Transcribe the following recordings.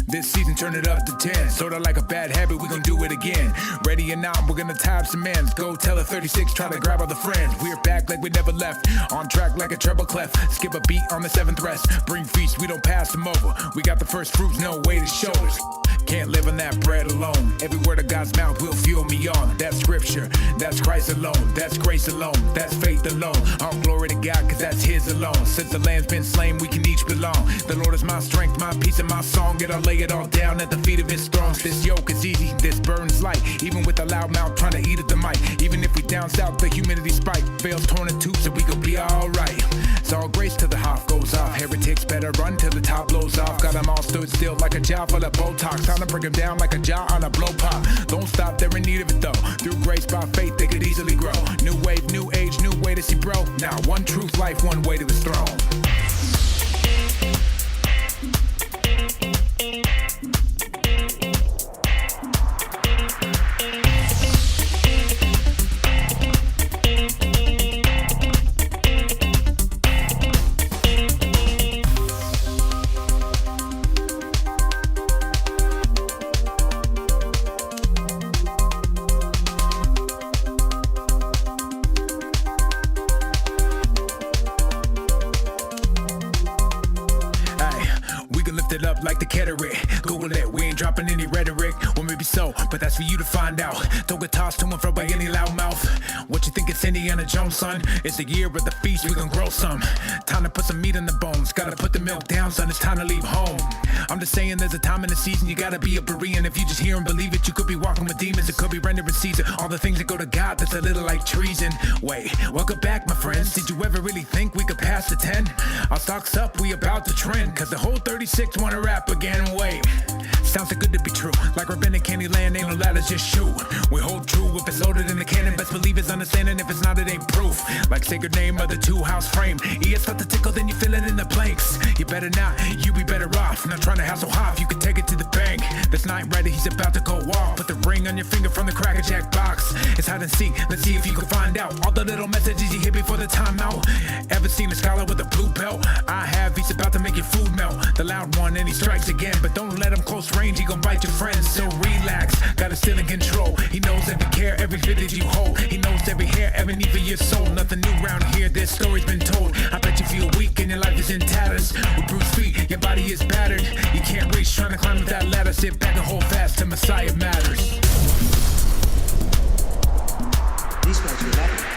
This season, turn it up to 10. Sorta like a bad habit, we gon' do it again. Ready or not, we're gonna tie up some ends. Go tell a 36, try to grab all the friends. We're back like we never left. On track like a treble clef. Skip a beat on the 7th rest. Bring feast, we don't pass them over. We got the first fruits, no way to shoulders. Can't live on that bread alone. Every word of God's mouth will fuel me on. That's scripture, that's Christ alone. That's grace alone, that's faith alone. All glory to God, cause that's his alone. Since the lamb's been slain, we can each belong. The Lord is my strength, my peace, and my song. And I'll lay it all down at the feet of his throne. This yoke is easy, this burden's light. Even with a loud mouth trying to eat at the mic. Even if we down south, the humidity spike. Veils torn in two, so we gon' be alright. It's all grace till the half goes off. Heretics better run till the top blows off. Got them all stood still like a jaw full of Botox. Time to break them down like a jaw on a blow pop. Don't stop, they're in need of it though. Through grace by faith, they could easily grow. New wave, new age, new way to see bro. Now one truth, life, one way to his throne. Like the cataract, Google it, we ain't dropping any rhetoric. Well, maybe so, but that's for you to find out. Don't get tossed to and fro by any loudmouth. What you think it's Indiana Jones, son? It's the year of the feast, we gon' grow some. Time to put some meat in the bones. Gotta put the milk down, son, it's time to leave home. I'm just saying there's a time in the season you gotta be a Berean. If you just hear and believe it, you could be walking with demons. It could be rendering Caesar. All the things that go to God, that's a little like treason. Wait, welcome back, my friends. Did you ever really think we could pass the 10? Our stocks up, we about to trend. Cause the whole 36 wanna rap again. Wait, sounds too good to be true. Like Rabbinic candy land, ain't no ladders, just shoot. We hold true if it's loaded in the cannon. Best believe it's understanding. If it's not, it ain't proof. Like sacred name of the 2-house frame. ES felt the tickle, then you feel it in the planks. You better not, you be better off. Not trying to hassle Hoff, you can take it to the bank. This night ready, he's about to go off. Put the ring on your finger from the Cracker Jack box. It's hide and seek, let's see if you can find out all the little messages you hear before the timeout. Ever seen a scholar with a blue belt? I have, he's about to make your food melt. The loud one and he strikes again. But don't let him close range, he gon' bite your friends. So relax, got it still in control. He knows every care, every bit that you hold. He knows every hair, every need for your soul. Nothing new around here, this story's been told. I bet you feel weak and your life is in tatters. With bruised feet, your body is battered. You can't reach, trying to climb up that ladder. Sit back and hold fast till Messiah matters. These guys are laughing.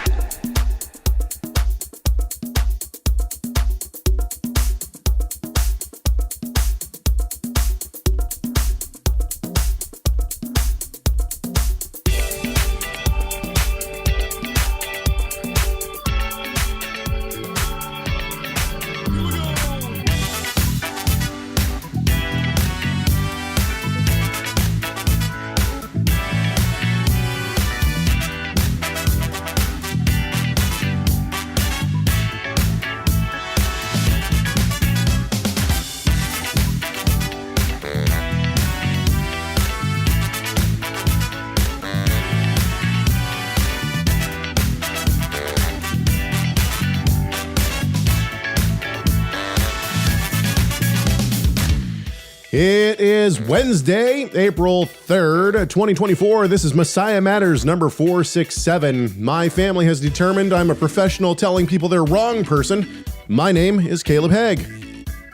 It is Wednesday, April 3rd, 2024. This is Messiah Matters number 467. My family has determined I'm a professional telling people they're wrong person. My name is Caleb Haig.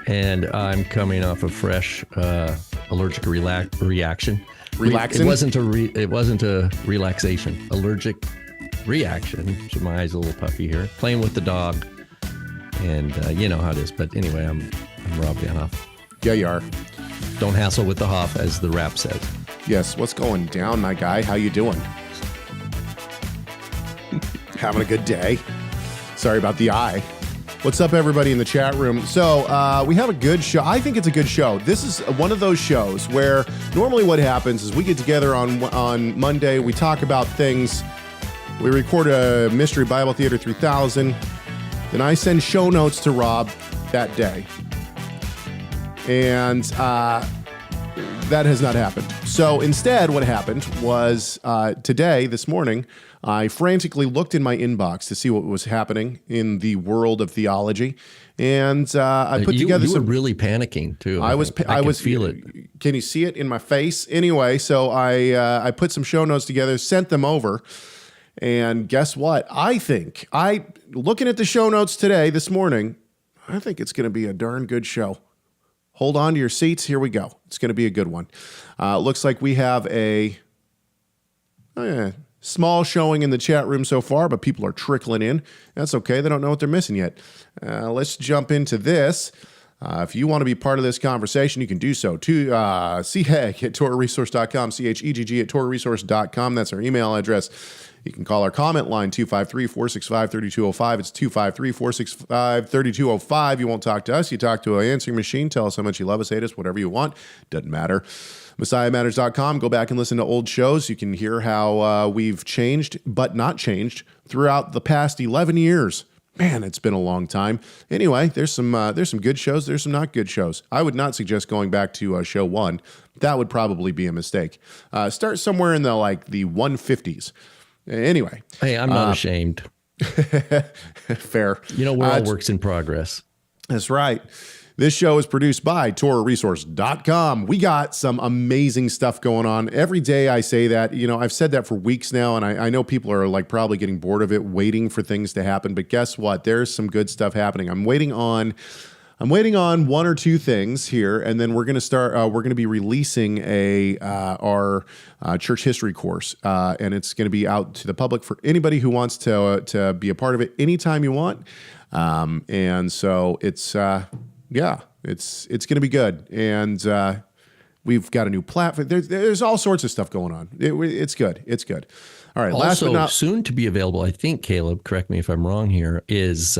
And I'm coming off a fresh allergic reaction. Relaxing? It wasn't a relaxation. Allergic reaction. So my eyes are a little puffy here. Playing with the dog. And you know how it is. But anyway, I'm Rob Van Hoff. Yeah, you are. Don't hassle with the Hoff, as the rap says. Yes, what's going down, my guy? How you doing? Having a good day? Sorry about the eye. What's up, everybody in the chat room? So we have a good show. I think it's a good show. This is one of those shows where normally what happens is we get together on Monday. We talk about things. We record a Mystery Bible Theater 3000. Then I send show notes to Rob that day. And that has not happened. So instead, what happened was this morning, I frantically looked in my inbox to see what was happening in the world of theology. And I put together You were really panicking too. I was feel it. Can you see it in my face? Anyway, so I put some show notes together, sent them over. And guess what? Looking at the show notes this morning, I think it's going to be a darn good show. Hold on to your seats. Here we go. It's going to be a good one. Looks like we have a small showing in the chat room so far, but people are trickling in. That's okay. They don't know what they're missing yet. Let's jump into this. If you want to be part of this conversation, you can do so. CHEG at TorahResource.com, CHEGG at TorahResource.com. That's our email address. You can call our comment line, 253-465-3205. It's 253-465-3205. You won't talk to us. You talk to an answering machine. Tell us how much you love us, hate us, whatever you want. Doesn't matter. MessiahMatters.com. Go back and listen to old shows. You can hear how we've changed, but not changed, throughout the past 11 years. Man, it's been a long time. Anyway, there's some good shows. There's some not good shows. I would not suggest going back to show 1. That would probably be a mistake. Start somewhere in the 150s. Anyway. Hey, I'm not ashamed. Fair. We're all works in progress. That's right. This show is produced by TorahResource.com. We got some amazing stuff going on. Every day I say that. I've said that for weeks now, and I know people are probably getting bored of it, waiting for things to happen. But guess what? There's some good stuff happening. I'm waiting on one or two things here, and then we're going to start. We're going to be releasing our church history course, and it's going to be out to the public for anybody who wants to be a part of it anytime you want. And so it's it's going to be good, and we've got a new platform. There's all sorts of stuff going on. It's good. It's good. All right. Also, soon to be available, I think, Caleb, correct me if I'm wrong here, is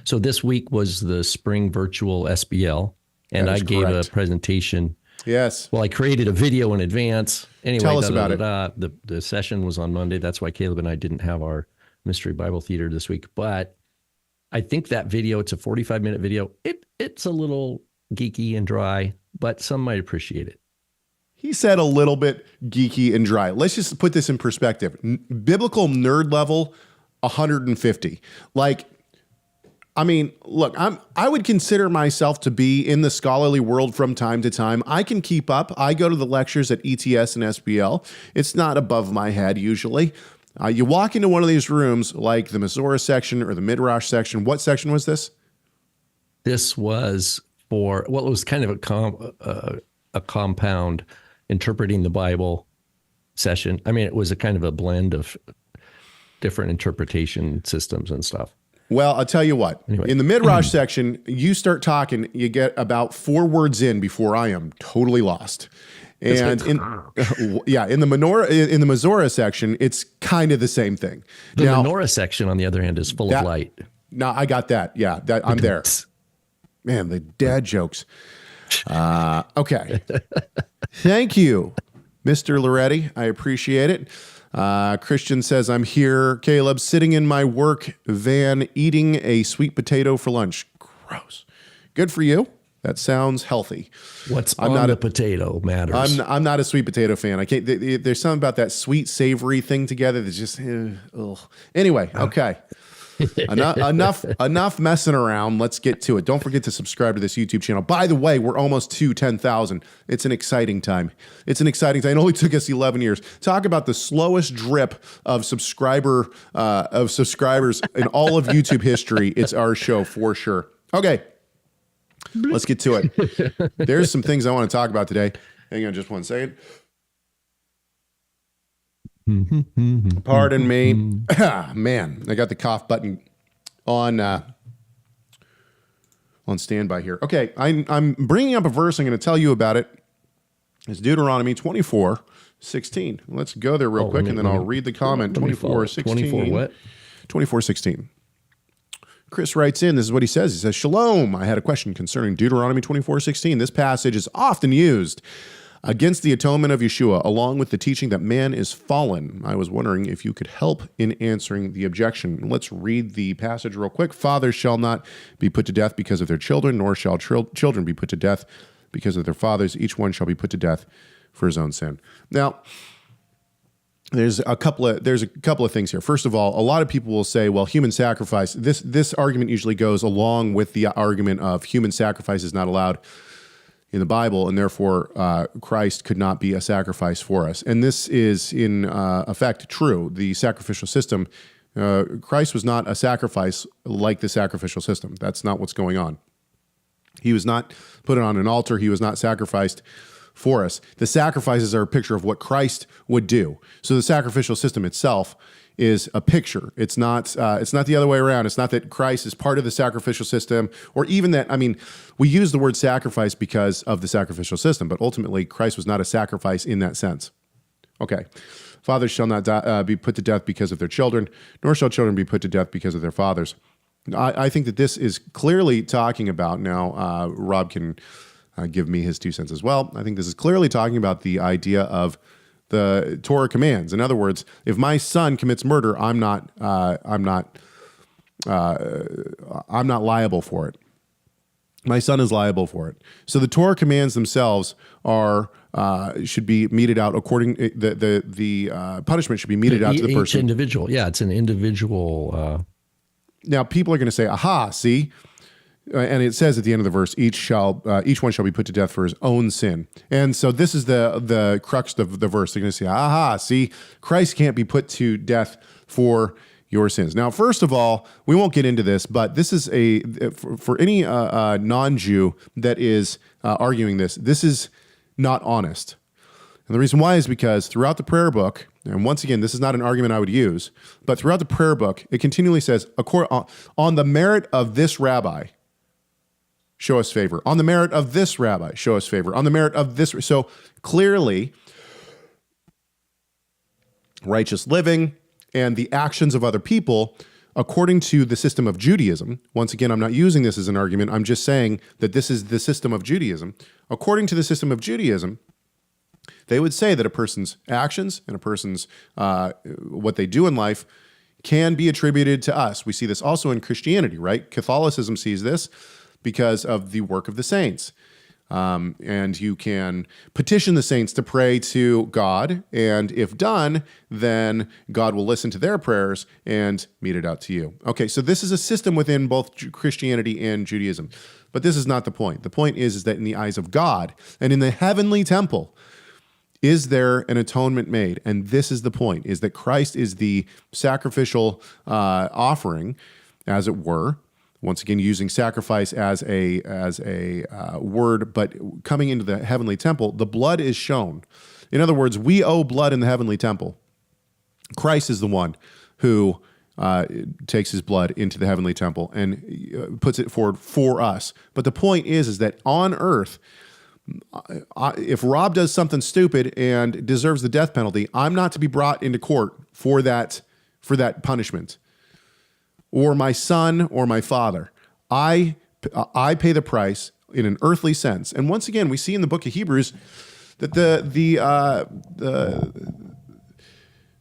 so this week was the spring virtual SBL, and I gave a presentation. Yes. Well, I created a video in advance. Anyway, tell us about it. The session was on Monday. That's why Caleb and I didn't have our Mystery Bible Theater this week. But I think that video, it's a 45-minute video. It's a little geeky and dry, but some might appreciate it. He said a little bit geeky and dry. Let's just put this in perspective. Biblical nerd level, 150. Look, I would consider myself to be in the scholarly world from time to time. I can keep up. I go to the lectures at ETS and SBL. It's not above my head usually. You walk into one of these rooms like the Missouri section or the Midrash section. What section was this? This was it was kind of a compound interpreting the Bible session. I mean, it was a kind of a blend of different interpretation systems and stuff. Well, I'll tell you what. Anyway. In the Midrash section, you start talking, you get about 4 words in before I am totally lost. And in the Missouri section, it's kind of the same thing. The menorah section, on the other hand, is full of light. No, I got that. Yeah, I'm there. Man, the dad jokes. Okay. Thank you, Mr. Loretti. I appreciate it. Christian says, I'm here, Caleb, sitting in my work van, eating a sweet potato for lunch. Gross. Good for you. That sounds healthy. What's on the potato matters. I'm not a sweet potato fan. I can't. There's something about that sweet savory thing together that's just. Anyway, okay. Enough messing around. Let's get to it. Don't forget to subscribe to this YouTube channel. By the way, we're almost to 10,000. It's an exciting time. It only took us 11 years. Talk about the slowest drip of subscribers in all of YouTube history. It's our show for sure. Okay. Let's get to it. There's some things I want to talk about today. Hang on just one second. Pardon me. Man, I got the cough button on standby here. Okay, I'm bringing up a verse. I'm going to tell you about it. It's Deuteronomy 24:16. Let's go there real quick, and then I'll read the comment. 24:16. 24 what? 24:16. Chris writes in, this is what he says. He says, Shalom. I had a question concerning Deuteronomy 24:16. This passage is often used against the atonement of Yeshua, along with the teaching that man is fallen. I was wondering if you could help in answering the objection. Let's read the passage real quick. Fathers shall not be put to death because of their children, nor shall children be put to death because of their fathers. Each one shall be put to death for his own sin. Now, there's a couple of things here. First of all, a lot of people will say, well, human sacrifice, this argument usually goes along with the argument of human sacrifice is not allowed in the Bible, and therefore Christ could not be a sacrifice for us. And this is in effect true. The sacrificial system, Christ was not a sacrifice like the sacrificial system. That's not what's going on. He was not put on an altar. He was not sacrificed for us. The sacrifices are a picture of what Christ would do. So the sacrificial system itself is a picture. It's not the other way around. It's not that Christ is part of the sacrificial system, or even that, we use the word sacrifice because of the sacrificial system, but ultimately Christ was not a sacrifice in that sense. Okay. Fathers shall not be put to death because of their children, nor shall children be put to death because of their fathers. I think that this is clearly talking about, now Rob can give me his 2 cents as well. I think this is clearly talking about the idea of the Torah commands. In other words, if my son commits murder, I'm not liable for it. My son is liable for it. So the Torah commands themselves should be meted out according the punishment should be meted out to the person. Each individual, yeah, it's an individual. Now people are going to say, "Aha! See." And it says at the end of the verse, each one shall be put to death for his own sin. And so this is the crux of the verse. They're going to say, aha, see, Christ can't be put to death for your sins. Now, first of all, we won't get into this, but this is for any non-Jew that is arguing this is not honest. And the reason why is because throughout the prayer book, and once again, this is not an argument I would use, but throughout the prayer book, it continually says, on the merit of this rabbi, show us favor. On the merit of this rabbi, show us favor. On the merit of this. So clearly, righteous living and the actions of other people, according to the system of Judaism, once again, I'm not using this as an argument. I'm just saying that this is the system of Judaism. According to the system of Judaism, they would say that a person's actions and a person's what they do in life can be attributed to us. We see this also in Christianity, right? Catholicism sees this because of the work of the saints. And you can petition the saints to pray to God, and if done, then God will listen to their prayers and mete it out to you. Okay, so this is a system within both Christianity and Judaism, but this is not the point. The point is that in the eyes of God and in the heavenly temple, is there an atonement made? And this is the point, is that Christ is the sacrificial offering, as it were. Once again, using sacrifice as a word, but coming into the heavenly temple, the blood is shown. In other words, we owe blood in the heavenly temple. Christ is the one who takes his blood into the heavenly temple and puts it forward for us. But the point is that on earth, if Rob does something stupid and deserves the death penalty, I'm not to be brought into court for that punishment. Or my son or my father. I pay the price in an earthly sense. And once again, we see in the book of Hebrews that the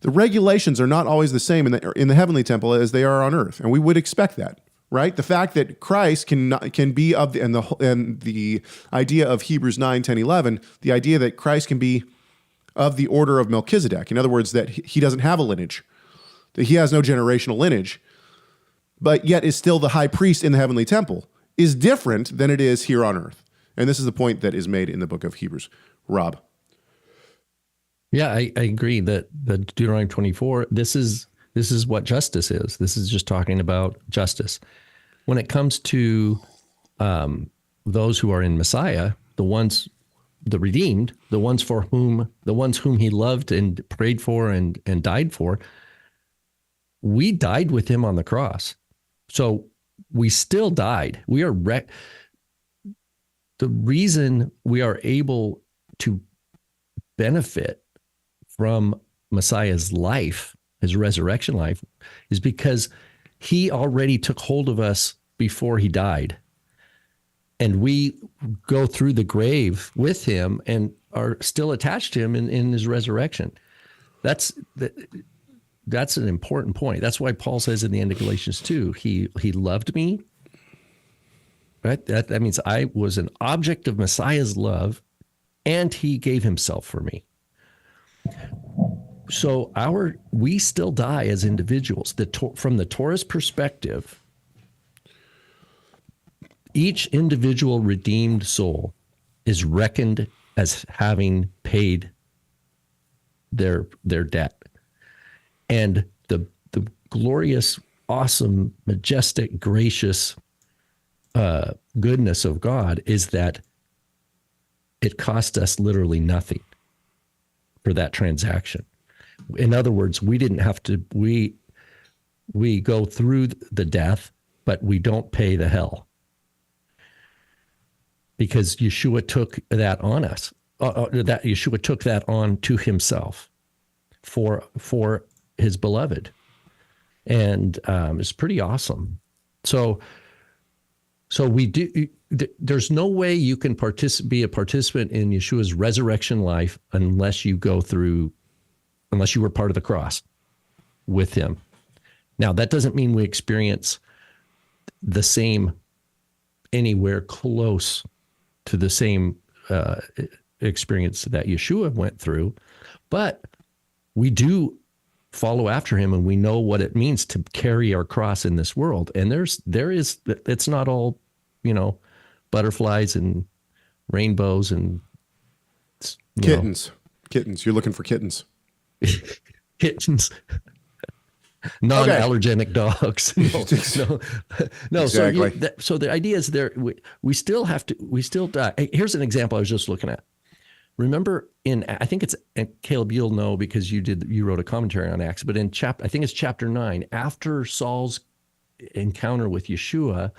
regulations are not always the same in the heavenly temple as they are on earth, and we would expect that, right? The fact that Christ can be of the idea of Hebrews 9, 10, 11, the idea that Christ can be of the order of Melchizedek. In other words, that he doesn't have a lineage, that he has no generational lineage, but yet is still the high priest in the heavenly temple, is different than it is here on earth. And this is the point that is made in the book of Hebrews. Rob. Yeah, I agree that the Deuteronomy 24, this is what justice is. This is just talking about justice. When it comes to those who are in Messiah, the redeemed, the ones whom he loved and prayed for and died for, we died with him on the cross. So we still died. We are the reason we are able to benefit from Messiah's life, his resurrection life, is because he already took hold of us before he died. And we go through the grave with him and are still attached to him in his resurrection. That's an important point. That's why Paul says in the end of Galatians 2, he loved me, right? That means I was an object of Messiah's love, and he gave himself for me. So we still die as individuals. From the Torah's perspective, each individual redeemed soul is reckoned as having paid their debt. And the glorious, awesome, majestic, gracious goodness of God is that it cost us literally nothing for that transaction. In other words, we didn't have to, we go through the death, but we don't pay the hell. Because Yeshua took that on us. That Yeshua took that on to himself for his beloved. And it's pretty awesome. So we do. There's no way you can be a participant in Yeshua's resurrection life unless you were part of the cross with him. Now, that doesn't mean we experience the same, anywhere close to the same experience that Yeshua went through, but we do follow after him, and we know what it means to carry our cross in this world. And it's not all, butterflies and rainbows and kittens. Kittens. You're looking for kittens. Kittens. Non-allergenic dogs. No. Exactly. So the idea is we still die. Hey, here's an example I was just looking at. Remember I think it's, and Caleb, you'll know because you wrote a commentary on Acts, but I think it's chapter 9, after Saul's encounter with Yeshua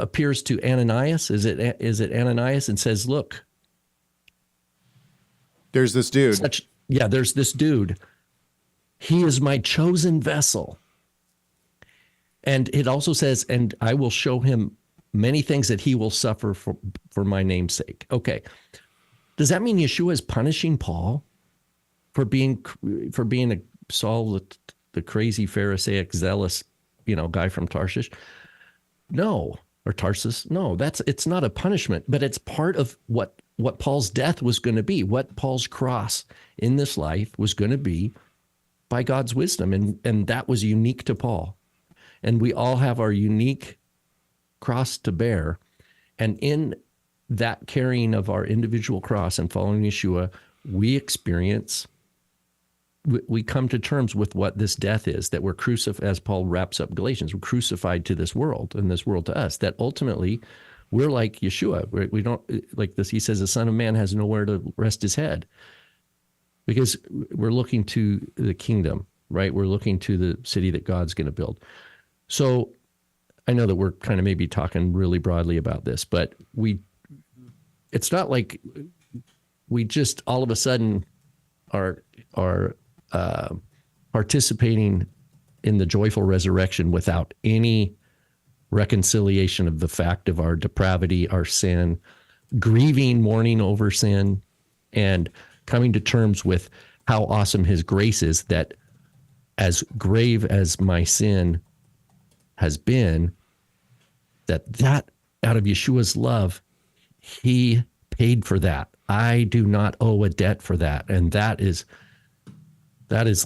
appears to Ananias. Is it Ananias, and says, look, there's this dude. There's this dude. He is my chosen vessel. And it also says, and I will show him many things that he will suffer for my name's sake. Okay. Does that mean Yeshua is punishing Paul for being a Saul, the crazy Pharisaic, zealous, guy from Tarshish? No, or Tarsus. No, it's not a punishment, but it's part of what Paul's death was going to be, what Paul's cross in this life was going to be by God's wisdom. And that was unique to Paul. And we all have our unique cross to bear. And in that carrying of our individual cross and following Yeshua, we come to terms with what this death is, that we're crucified, as Paul wraps up Galatians, we're crucified to this world and this world to us, that ultimately we're like Yeshua. We don't, like this, he says, the Son of Man has nowhere to rest his head, because we're looking to the kingdom, right? We're looking to the city that God's going to build. So I know that we're kind of maybe talking really broadly about this, but it's not like we just all of a sudden are participating in the joyful resurrection without any reconciliation of the fact of our depravity, our sin, grieving, mourning over sin, and coming to terms with how awesome his grace is, that as grave as my sin has been, that out of Yeshua's love, he paid for that. I do not owe a debt for that. And that is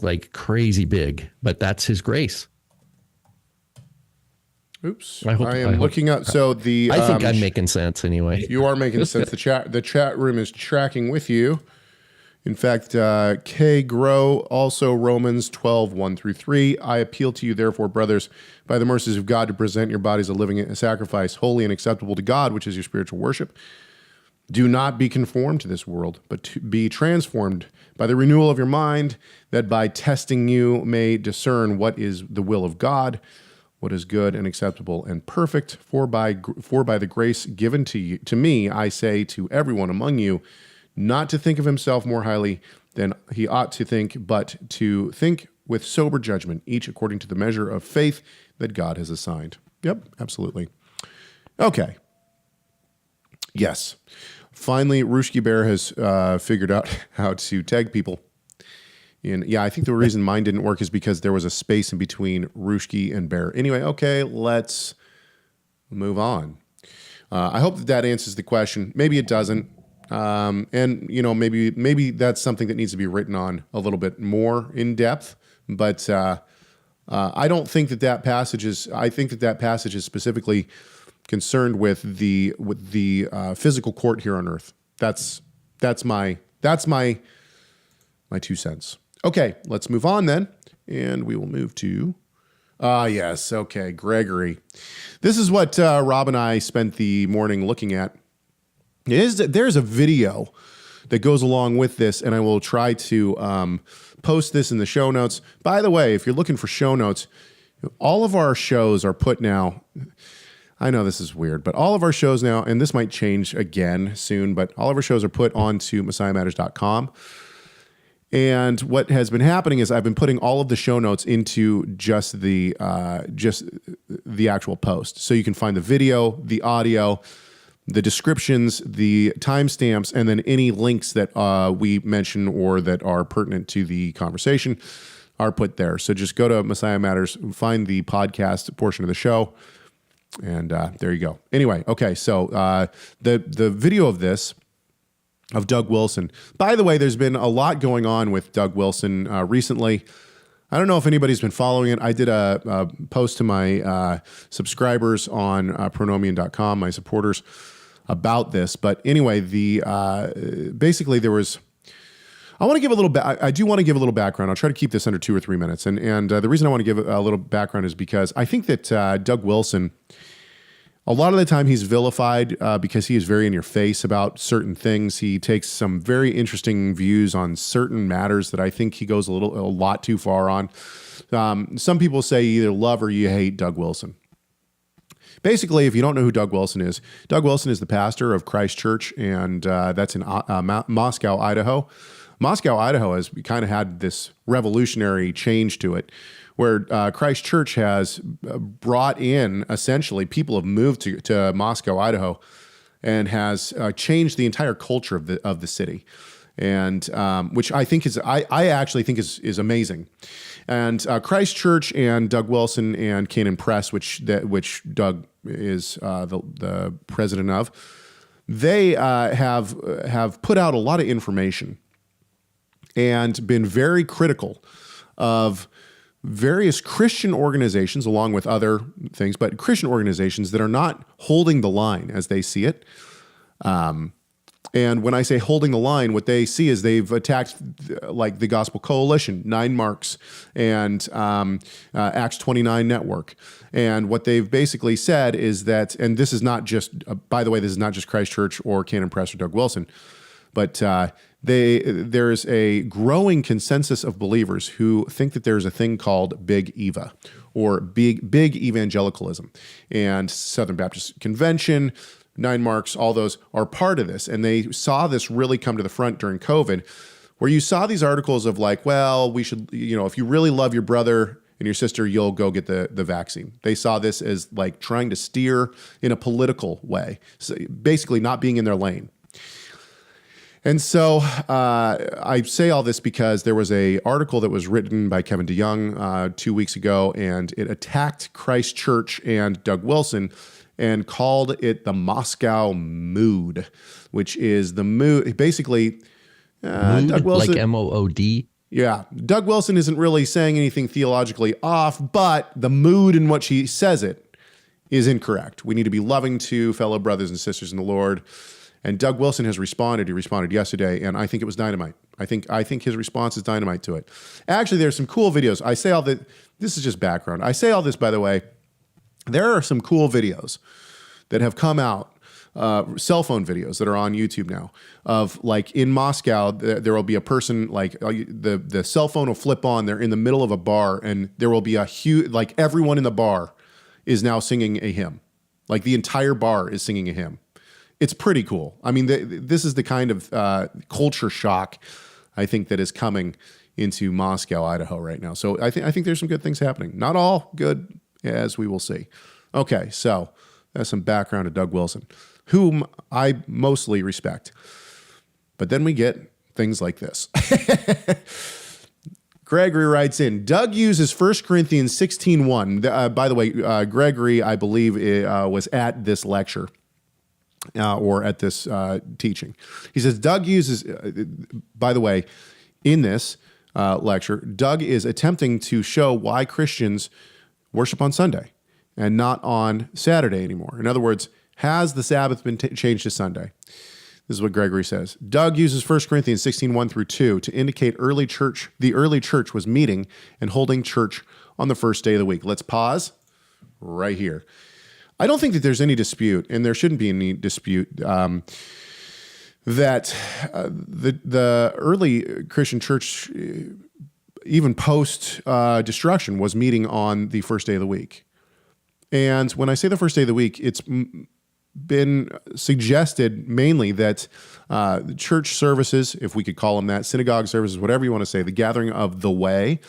like crazy big, but that's his grace. Oops. I am looking up. So I think I'm making sense anyway. You are making sense. The chat room is tracking with you. In fact, K. Grow, also Romans 12, 1-3. I appeal to you, therefore, brothers, by the mercies of God, to present your bodies a living sacrifice, holy and acceptable to God, which is your spiritual worship. Do not be conformed to this world, but to be transformed by the renewal of your mind, that by testing you may discern what is the will of God, what is good and acceptable and perfect. For by the grace given to me, I say to everyone among you, not to think of himself more highly than he ought to think, but to think with sober judgment, each according to the measure of faith that God has assigned. Yep, absolutely. Okay. Yes. Finally, Rushki Bear has figured out how to tag people. And yeah, I think the reason mine didn't work is because there was a space in between Rushki and Bear. Anyway, okay, let's move on. I hope that answers the question. Maybe it doesn't. And maybe that's something that needs to be written on a little bit more in depth. But I don't think that passage is. I think that passage is specifically concerned with the physical court here on earth. That's my 2 cents. Okay, let's move on then, and we will move to. Yes, okay, Gregory. This is what Rob and I spent the morning looking at. There's a video that goes along with this, and I will try to post this in the show notes. By the way, if you're looking for show notes, all of our shows are put now. I know this is weird, but all of our shows now, and this might change again soon, but all of our shows are put onto messiahmatters.com. And what has been happening is I've been putting all of the show notes into just the actual post. So you can find the video, the audio, the descriptions, the timestamps, and then any links that we mention or that are pertinent to the conversation are put there. So just go to Messiah Matters, find the podcast portion of the show, and there you go. Anyway, okay, so the video of this, of Doug Wilson. By the way, there's been a lot going on with Doug Wilson recently. I don't know if anybody's been following it. I did a post to my subscribers on pronomian.com, my supporters, about this. But anyway, basically there was. I want to give a little. I do want to give a little background. I'll try to keep this under 2 or 3 minutes. And the reason I want to give a little background is because I think that Doug Wilson, a lot of the time he's vilified because he is very in your face about certain things. He takes some very interesting views on certain matters that I think he goes a lot too far on. Some people say you either love or you hate Doug Wilson. Basically, if you don't know who Doug Wilson is the pastor of Christ Church, and that's in Moscow, Idaho. Moscow, Idaho has kind of had this revolutionary change to it, where Christ Church has brought in, essentially, people have moved to Moscow, Idaho, and has changed the entire culture of the city, and which I think I actually think is amazing. And Christ Church and Doug Wilson and Canaan Press, which Doug is the president of, they have put out a lot of information and been very critical of various Christian organizations, along with other things, but Christian organizations that are not holding the line as they see it. And when I say holding the line, what they see is they've attacked like the Gospel Coalition, 9 Marks, and Acts 29 Network. And what they've basically said is that, and this is not just, by the way, this is not just Christ Church or Canaan Press or Doug Wilson, but there's a growing consensus of believers who think that there's a thing called Big Eva, or big evangelicalism. And Southern Baptist Convention, 9 Marks, all those are part of this. And they saw this really come to the front during COVID, where you saw these articles of like, well, we should, if you really love your brother and your sister, you'll go get the vaccine. They saw this as like trying to steer in a political way, so basically not being in their lane. And so I say all this because there was an article that was written by Kevin DeYoung 2 weeks ago, and it attacked Christ Church and Doug Wilson and called it the Moscow Mood, which is the mood. Basically, Mood, Doug Wilson, like MOOD. Yeah, Doug Wilson isn't really saying anything theologically off, but the mood in which he says it is incorrect. We need to be loving to fellow brothers and sisters in the Lord. And Doug Wilson has responded. He responded yesterday, and I think it was dynamite. I think his response is dynamite to it. Actually, there's some cool videos. I say all that. This is just background. I say all this, by the way. There are some cool videos that have come out, cell phone videos that are on YouTube now, of like in Moscow, there will be a person, like the cell phone will flip on. They're in the middle of a bar, and there will be a huge, like everyone in the bar is now singing a hymn. Like the entire bar is singing a hymn. It's pretty cool. I mean, this is the kind of culture shock I think that is coming into Moscow, Idaho right now. So I think there's some good things happening. Not all good, as we will see. Okay, so that's some background to Doug Wilson, whom I mostly respect. But then we get things like this. Gregory writes in, Doug uses 1 Corinthians 16:1. By the way, Gregory, I believe, was at this lecture. or at this teaching. He says, Doug uses, by the way, in this lecture, Doug is attempting to show why Christians worship on Sunday and not on Saturday anymore. In other words, has the Sabbath been changed to Sunday? This is what Gregory says. Doug uses 1 Corinthians 16:1 through 2 to indicate the early church was meeting and holding church on the first day of the week. Let's pause right here. I don't think that there's any dispute, and there shouldn't be any dispute, that the early Christian church, even post destruction, was meeting on the first day of the week. And when I say the first day of the week, it's been suggested mainly that church services, if we could call them that, synagogue services, whatever you want to say, the gathering of the way,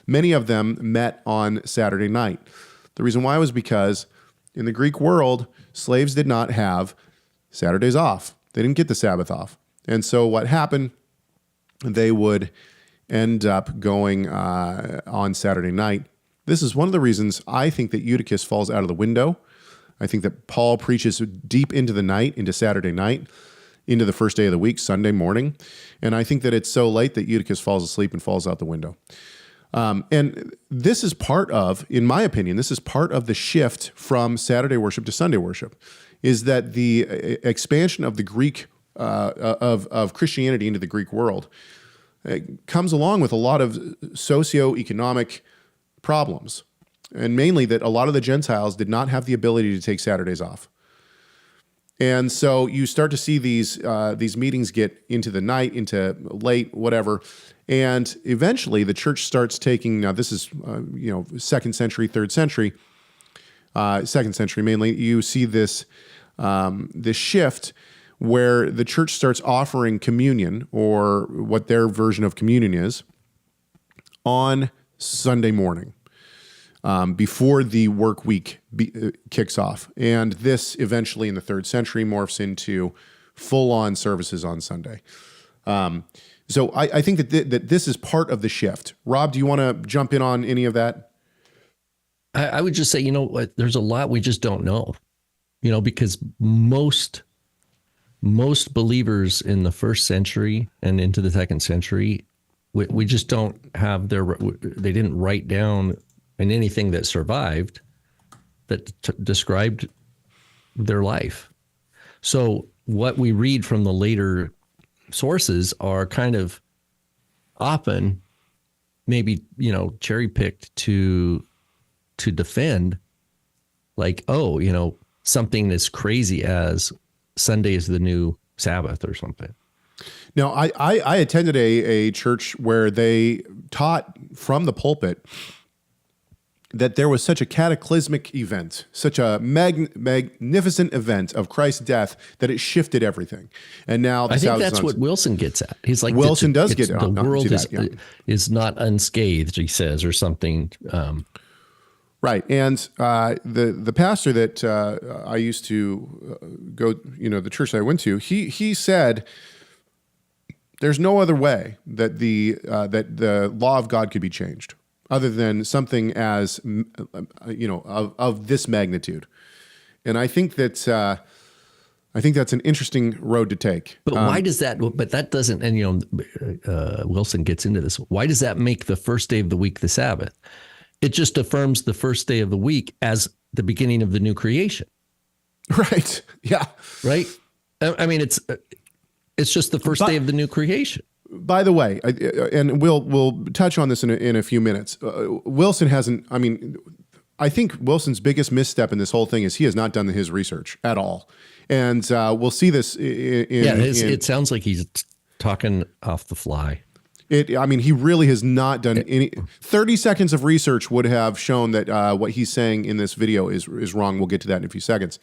many of them met on Saturday night. The reason why was because in the Greek world, slaves did not have Saturdays off. They didn't get the Sabbath off. And so what happened, they would end up going on Saturday night. This is one of the reasons I think that Eutychus falls out of the window. I think that Paul preaches deep into the night, into Saturday night, into the first day of the week, Sunday morning. And I think that it's so late that Eutychus falls asleep and falls out the window. And this is part of, in my opinion, this is part of the shift from Saturday worship to Sunday worship, is that the expansion of the Greek, of Christianity into the Greek world comes along with a lot of socioeconomic problems. And mainly that a lot of the Gentiles did not have the ability to take Saturdays off. And so you start to see these meetings get into the night, into late, whatever. And eventually the church starts taking, now this is, second century, third century, second century mainly, you see this shift where the church starts offering communion, or what their version of communion is, on Sunday morning. Before the work week kicks off. And this eventually in the third century morphs into full-on services on Sunday. So I think that this is part of the shift. Rob, do you want to jump in on any of that? I would just say, there's a lot we just don't know, because most believers in the first century and into the second century, we just don't have they didn't write down in anything that survived that described their life. So what we read from the later sources are kind of often maybe, cherry picked to defend, like, something as crazy as Sunday is the new Sabbath or something. Now, I attended a church where they taught from the pulpit that there was such a cataclysmic event, such a magnificent event of Christ's death, that it shifted everything. And now I think that's what Wilson gets at. He's like, Wilson does get it. The world is not unscathed, he says, or something. Right. And the pastor that I used to go, the church that I went to, he said, there's no other way that the law of God could be changed, other than something as, of this magnitude. And I think that's an interesting road to take. But why does that, but that doesn't, and Wilson gets into this, why does that make the first day of the week the Sabbath? It just affirms the first day of the week as the beginning of the new creation. Right. Yeah. Right. I mean, it's just the first day of the new creation. By the way, and we'll touch on this in a few minutes. Wilson hasn't. I mean, I think Wilson's biggest misstep in this whole thing is he has not done his research at all, and we'll see this. It sounds like he's talking off the fly. He really has not done any. 30 seconds of research would have shown that what he's saying in this video is wrong. We'll get to that in a few seconds.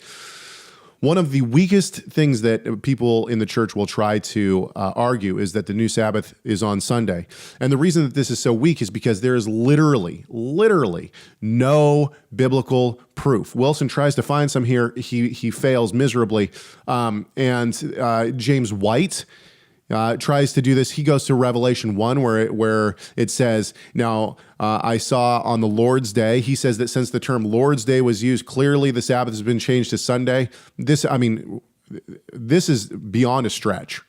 One of the weakest things that people in the church will try to argue is that the new Sabbath is on Sunday. And the reason that this is so weak is because there is literally no biblical proof. Wilson tries to find some here. He fails miserably. And James White tries to do this. He goes to Revelation 1 where it says, now I saw on the Lord's Day. He says that since the term Lord's Day was used, clearly the Sabbath has been changed to Sunday. this is beyond a stretch.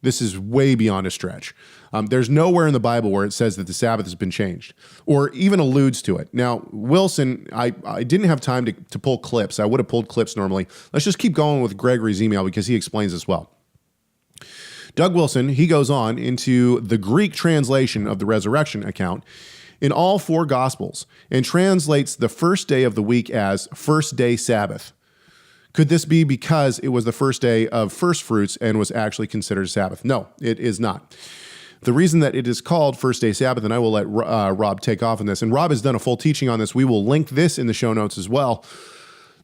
This is way beyond a stretch. There's nowhere in the Bible where it says that the Sabbath has been changed or even alludes to it. Now, Wilson, I didn't have time to pull clips. I would have pulled clips normally. Let's just keep going with Gregory's email because he explains this well. Doug Wilson, he goes on into the Greek translation of the resurrection account in all 4 Gospels and translates the first day of the week as first day Sabbath. Could this be because it was the first day of first fruits and was actually considered Sabbath? No, it is not. The reason that it is called first day Sabbath, and I will let Rob take off on this, and Rob has done a full teaching on this. We will link this in the show notes as well.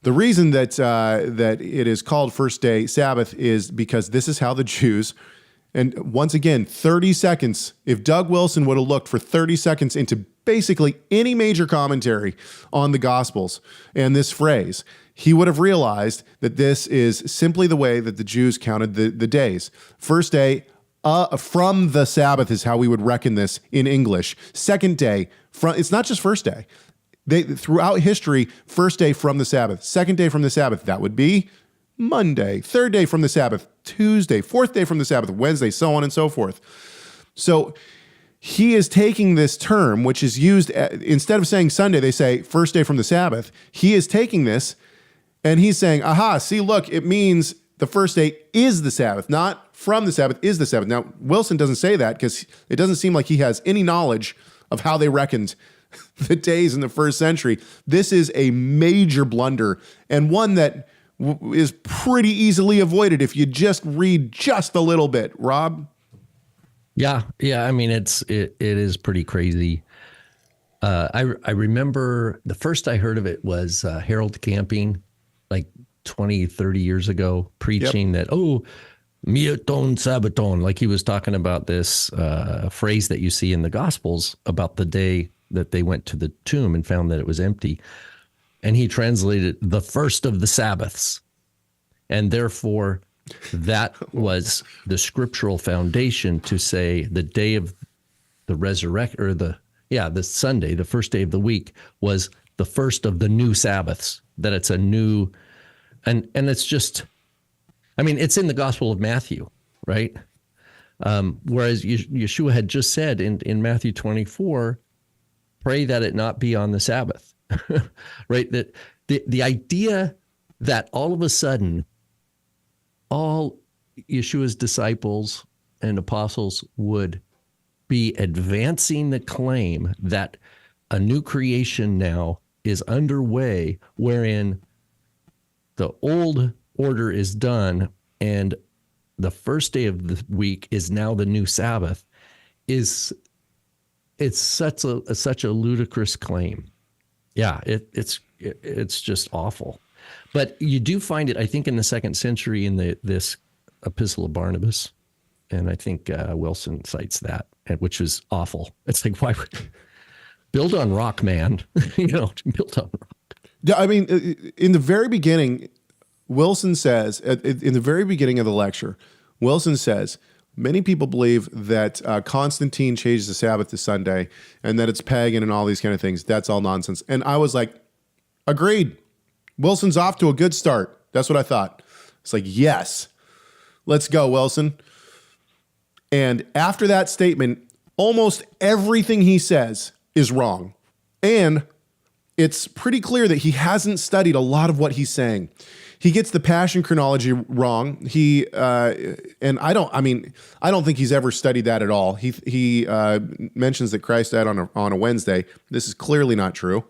The reason that that it is called first day Sabbath is because this is how the Jews, and once again, 30 seconds, if Doug Wilson would have looked for 30 seconds into basically any major commentary on the Gospels and this phrase, he would have realized that this is simply the way that the Jews counted the days. First day from the Sabbath is how we would reckon this in English. Second day, it's not just first day. Throughout history, first day from the Sabbath. Second day from the Sabbath, that would be Monday. Third day from the Sabbath, Tuesday. Fourth day from the Sabbath, Wednesday, so on and so forth. So he is taking this term, which is used, instead of saying Sunday, they say first day from the Sabbath. He is taking this and he's saying, aha, see, look, it means the first day is the Sabbath, not from the Sabbath is the Sabbath. Now, Wilson doesn't say that because it doesn't seem like he has any knowledge of how they reckoned the days in the first century. This is a major blunder and one that is pretty easily avoided if you just read just a little bit. Rob? Yeah. I mean, it is pretty crazy. I remember the first I heard of it was Harold Camping, like 20, 30 years ago, preaching that, Mioton Sabbaton, like he was talking about this phrase that you see in the Gospels about the day that they went to the tomb and found that it was empty. And he translated the first of the Sabbaths. And therefore, that was the scriptural foundation to say the day of the resurrection, or the Sunday, the first day of the week, was the first of the new Sabbaths, that it's a new, and it's just, I mean, it's in the Gospel of Matthew, right? Whereas Yeshua had just said in Matthew 24, pray that it not be on the Sabbath, right? That the idea that all of a sudden, all Yeshua's disciples and apostles would be advancing the claim that a new creation now is underway, wherein the old order is done and the first day of the week is now the new Sabbath, it's such a ludicrous claim. Yeah, it's just awful. But you do find it, I think, in the 2nd century in this Epistle of Barnabas, and I think Wilson cites that, which is awful. It's like, why build on rock, man? Build on rock. I mean, in the very beginning, Wilson says, in the very beginning of the lecture, Wilson says, many people believe that Constantine changes the Sabbath to Sunday and that it's pagan and all these kind of things. That's all nonsense. And I was like, agreed. Wilson's off to a good start. That's what I thought. It's like, yes, let's go, Wilson. And after that statement, almost everything he says is wrong. And it's pretty clear that he hasn't studied a lot of what he's saying. He gets the Passion chronology wrong. And I don't think he's ever studied that at all. He mentions that Christ died on a Wednesday. This is clearly not true.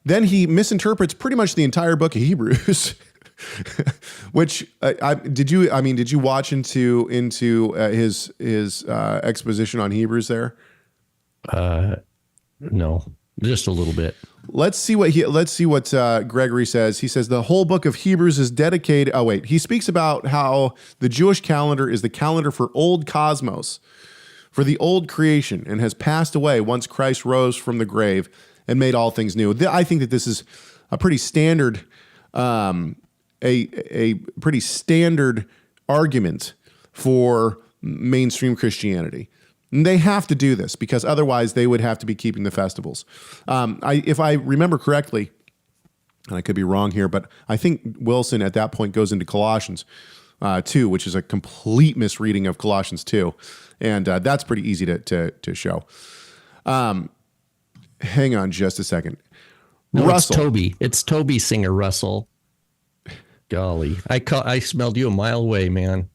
Then he misinterprets pretty much the entire book of Hebrews, which did you watch into his exposition on Hebrews there? No, just a little bit. Let's see what Gregory says. He says the whole book of Hebrews is dedicated. Oh wait, he speaks about how the Jewish calendar is the calendar for old cosmos, for the old creation, and has passed away once Christ rose from the grave and made all things new. I think that this is a pretty standard, a pretty standard argument for mainstream Christianity. And they have to do this because otherwise they would have to be keeping the festivals. If I remember correctly, and I could be wrong here, but I think Wilson at that point goes into Colossians 2, which is a complete misreading of Colossians 2. And that's pretty easy to show. Hang on just a second. No, Russell. it's Toby. It's Toby Singer Russell. Golly, I smelled you a mile away, man.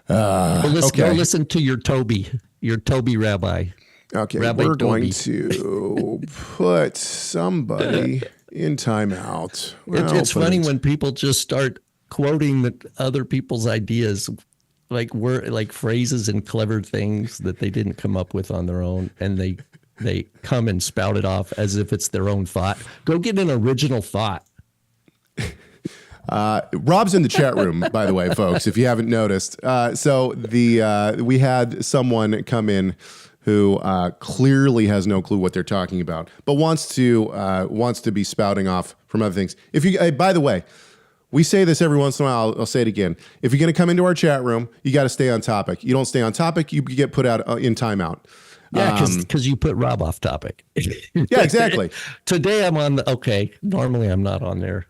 Go listen to your Toby rabbi. Okay, Rabbi we're Toby. going to put somebody in timeout. It's funny when people just start quoting other people's ideas, like phrases and clever things that they didn't come up with on their own, and they come and spout it off as if it's their own thought. Go get an original thought. Rob's in the chat room, by the way, folks, if you haven't noticed. So we had someone come in who clearly has no clue what they're talking about, but wants to be spouting off from other things. If you, by the way, we say this every once in a while. I'll say it again. If you're going to come into our chat room, you got to stay on topic. You don't stay on topic, you get put out in timeout. Yeah, because you put Rob off topic. Yeah, exactly. Today I'm on normally I'm not on there.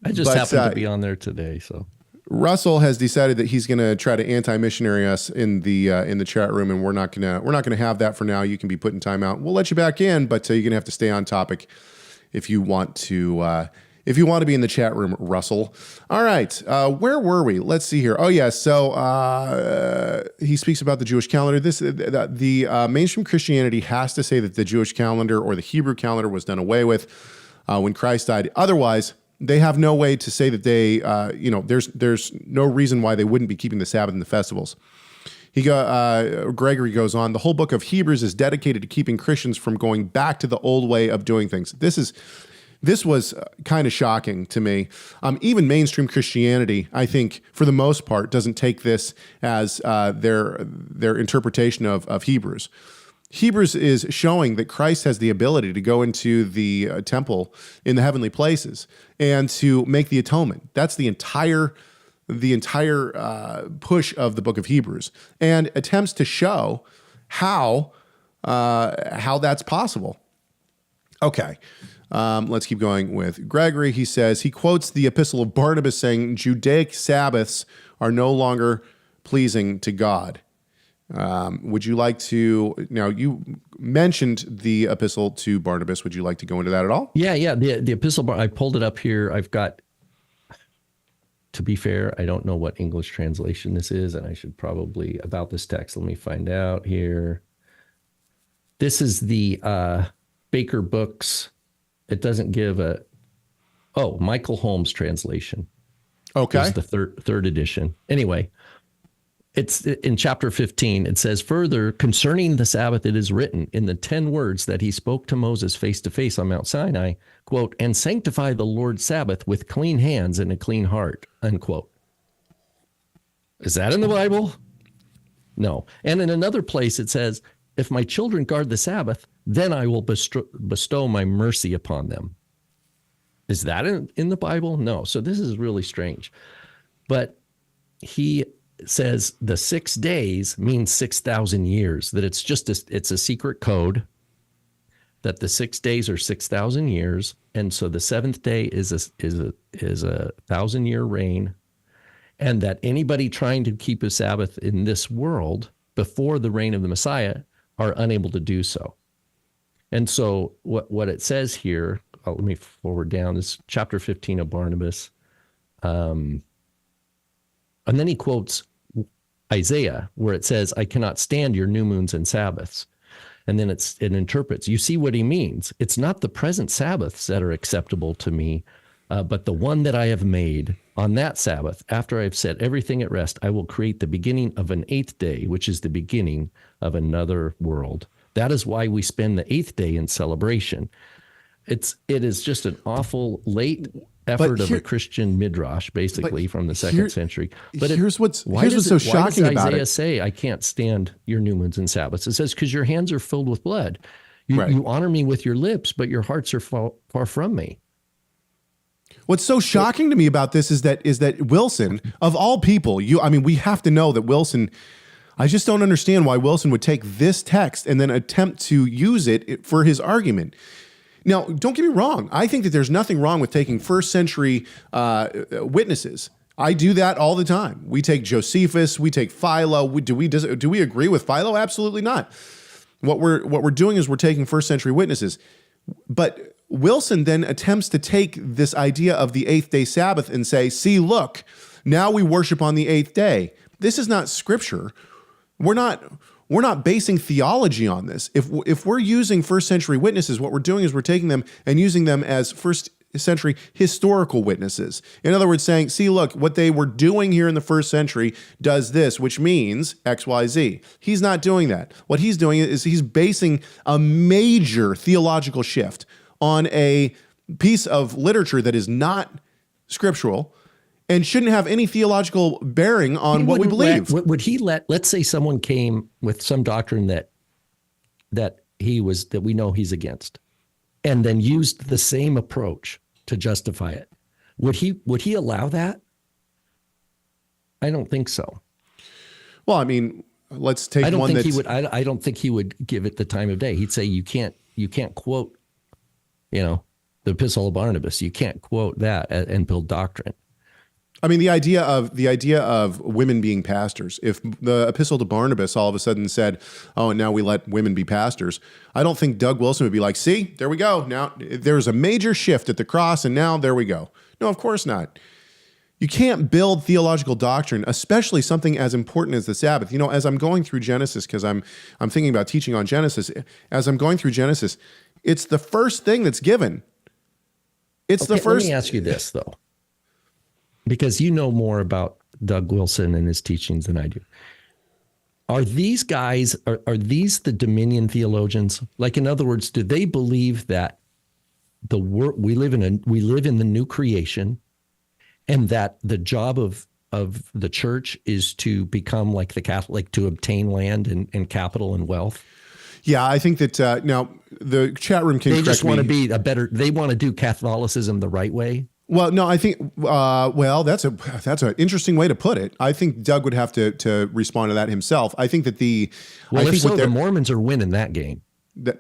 I just happened to be on there today. So Russell has decided that he's going to try to anti-missionary us in the chat room, and we're not gonna have that for now. You can be put in timeout. We'll let you back in, but you're gonna have to stay on topic if you want to. If you want to be in the chat room, Russell. All right, where were we? Let's see here. Oh, yeah, so he speaks about the Jewish calendar. The mainstream Christianity has to say that the Jewish calendar or the Hebrew calendar was done away with when Christ died. Otherwise, they have no way to say that they, there's no reason why they wouldn't be keeping the Sabbath and the festivals. Gregory goes on, the whole book of Hebrews is dedicated to keeping Christians from going back to the old way of doing things. This was kind of shocking to me. Even mainstream Christianity, I think, for the most part, doesn't take this as their interpretation of Hebrews. Hebrews is showing that Christ has the ability to go into the temple in the heavenly places and to make the atonement. That's the entire push of the book of Hebrews, and attempts to show how that's possible. Okay. Let's keep going with Gregory. He says, he quotes the epistle of Barnabas saying, Judaic Sabbaths are no longer pleasing to God. Would you like to, now you mentioned the epistle to Barnabas. Would you like to go into that at all? Yeah. The epistle, I pulled it up here. I've got, to be fair, I don't know what English translation this is, and I should probably, about this text, let me find out here. This is the Baker Books. It doesn't give Michael Holmes translation. Okay. It's the third edition. Anyway, it's in chapter 15. It says, further, concerning the Sabbath, it is written in the 10 words that he spoke to Moses face to face on Mount Sinai, quote, and sanctify the Lord's Sabbath with clean hands and a clean heart, unquote. Is that in the Bible? No. And in another place, it says, if my children guard the Sabbath, then I will bestow my mercy upon them. Is that in the Bible? No. So this is really strange. But he says the 6 days means 6,000 years, that it's just it's a secret code, that the 6 days are 6,000 years. And so the seventh day is a 1,000-year reign. And that anybody trying to keep a Sabbath in this world before the reign of the Messiah are unable to do so. And so what it says here, let me forward down, this chapter 15 of Barnabas. And then he quotes Isaiah, where it says, I cannot stand your new moons and Sabbaths. And then it interprets, you see what he means. It's not the present Sabbaths that are acceptable to me, but the one that I have made. On that Sabbath, after I've set everything at rest, I will create the beginning of an 8th day, which is the beginning of another world. That is why we spend the 8th day in celebration. It is just an awful late effort of a Christian midrash, basically from the second century. But here's what's so shocking about it. Why does Isaiah say, I can't stand your new moons and Sabbaths? It says, because your hands are filled with blood. You honor me with your lips, but your hearts are far from me. What's so shocking to me about this is that Wilson, of all people, we have to know that Wilson I just don't understand why Wilson would take this text and then attempt to use it for his argument. Now, don't get me wrong. I think that there's nothing wrong with taking first century witnesses. I do that all the time. We take Josephus, we take Philo. Do we agree with Philo? Absolutely not. What we're doing is we're taking first century witnesses. But Wilson then attempts to take this idea of the 8th-day Sabbath and say, see, look, now we worship on the 8th day. This is not scripture. We're not basing theology on this. If we're using first century witnesses, what we're doing is we're taking them and using them as first century historical witnesses. In other words, saying, see, look, what they were doing here in the first century does this, which means X, Y, Z. He's not doing that. What he's doing is he's basing a major theological shift on a piece of literature that is not scriptural and shouldn't have any theological bearing on what we believe. Would he let's say someone came with some doctrine that we know he's against, and then used the same approach to justify it. Would he allow that? I don't think so. Well, I mean, let's take one that's... I don't think he would give it the time of day. He'd say you can't quote, the Epistle of Barnabas. You can't quote that and build doctrine. I mean, the idea of women being pastors. If the Epistle to Barnabas all of a sudden said, "Oh, and now we let women be pastors," I don't think Doug Wilson would be like, "See, there we go. Now there's a major shift at the cross, and now there we go." No, of course not. You can't build theological doctrine, especially something as important as the Sabbath. As I'm going through Genesis, because I'm thinking about teaching on Genesis. As I'm going through Genesis, it's the first thing that's given. It's the first. Let me ask you this though. Because you know more about Doug Wilson and his teachings than I do. Are these guys, are these the Dominion theologians? Like, in other words, do they believe that we live in the new creation, and that the job of the church is to become like the Catholic, to obtain land and capital and wealth? Yeah, I think that now the chat room can correct me. They just want to be they want to do Catholicism the right way. Well, no, I think, that's an interesting way to put it. I think Doug would have to respond to that himself. I think that the Mormons are winning that game. The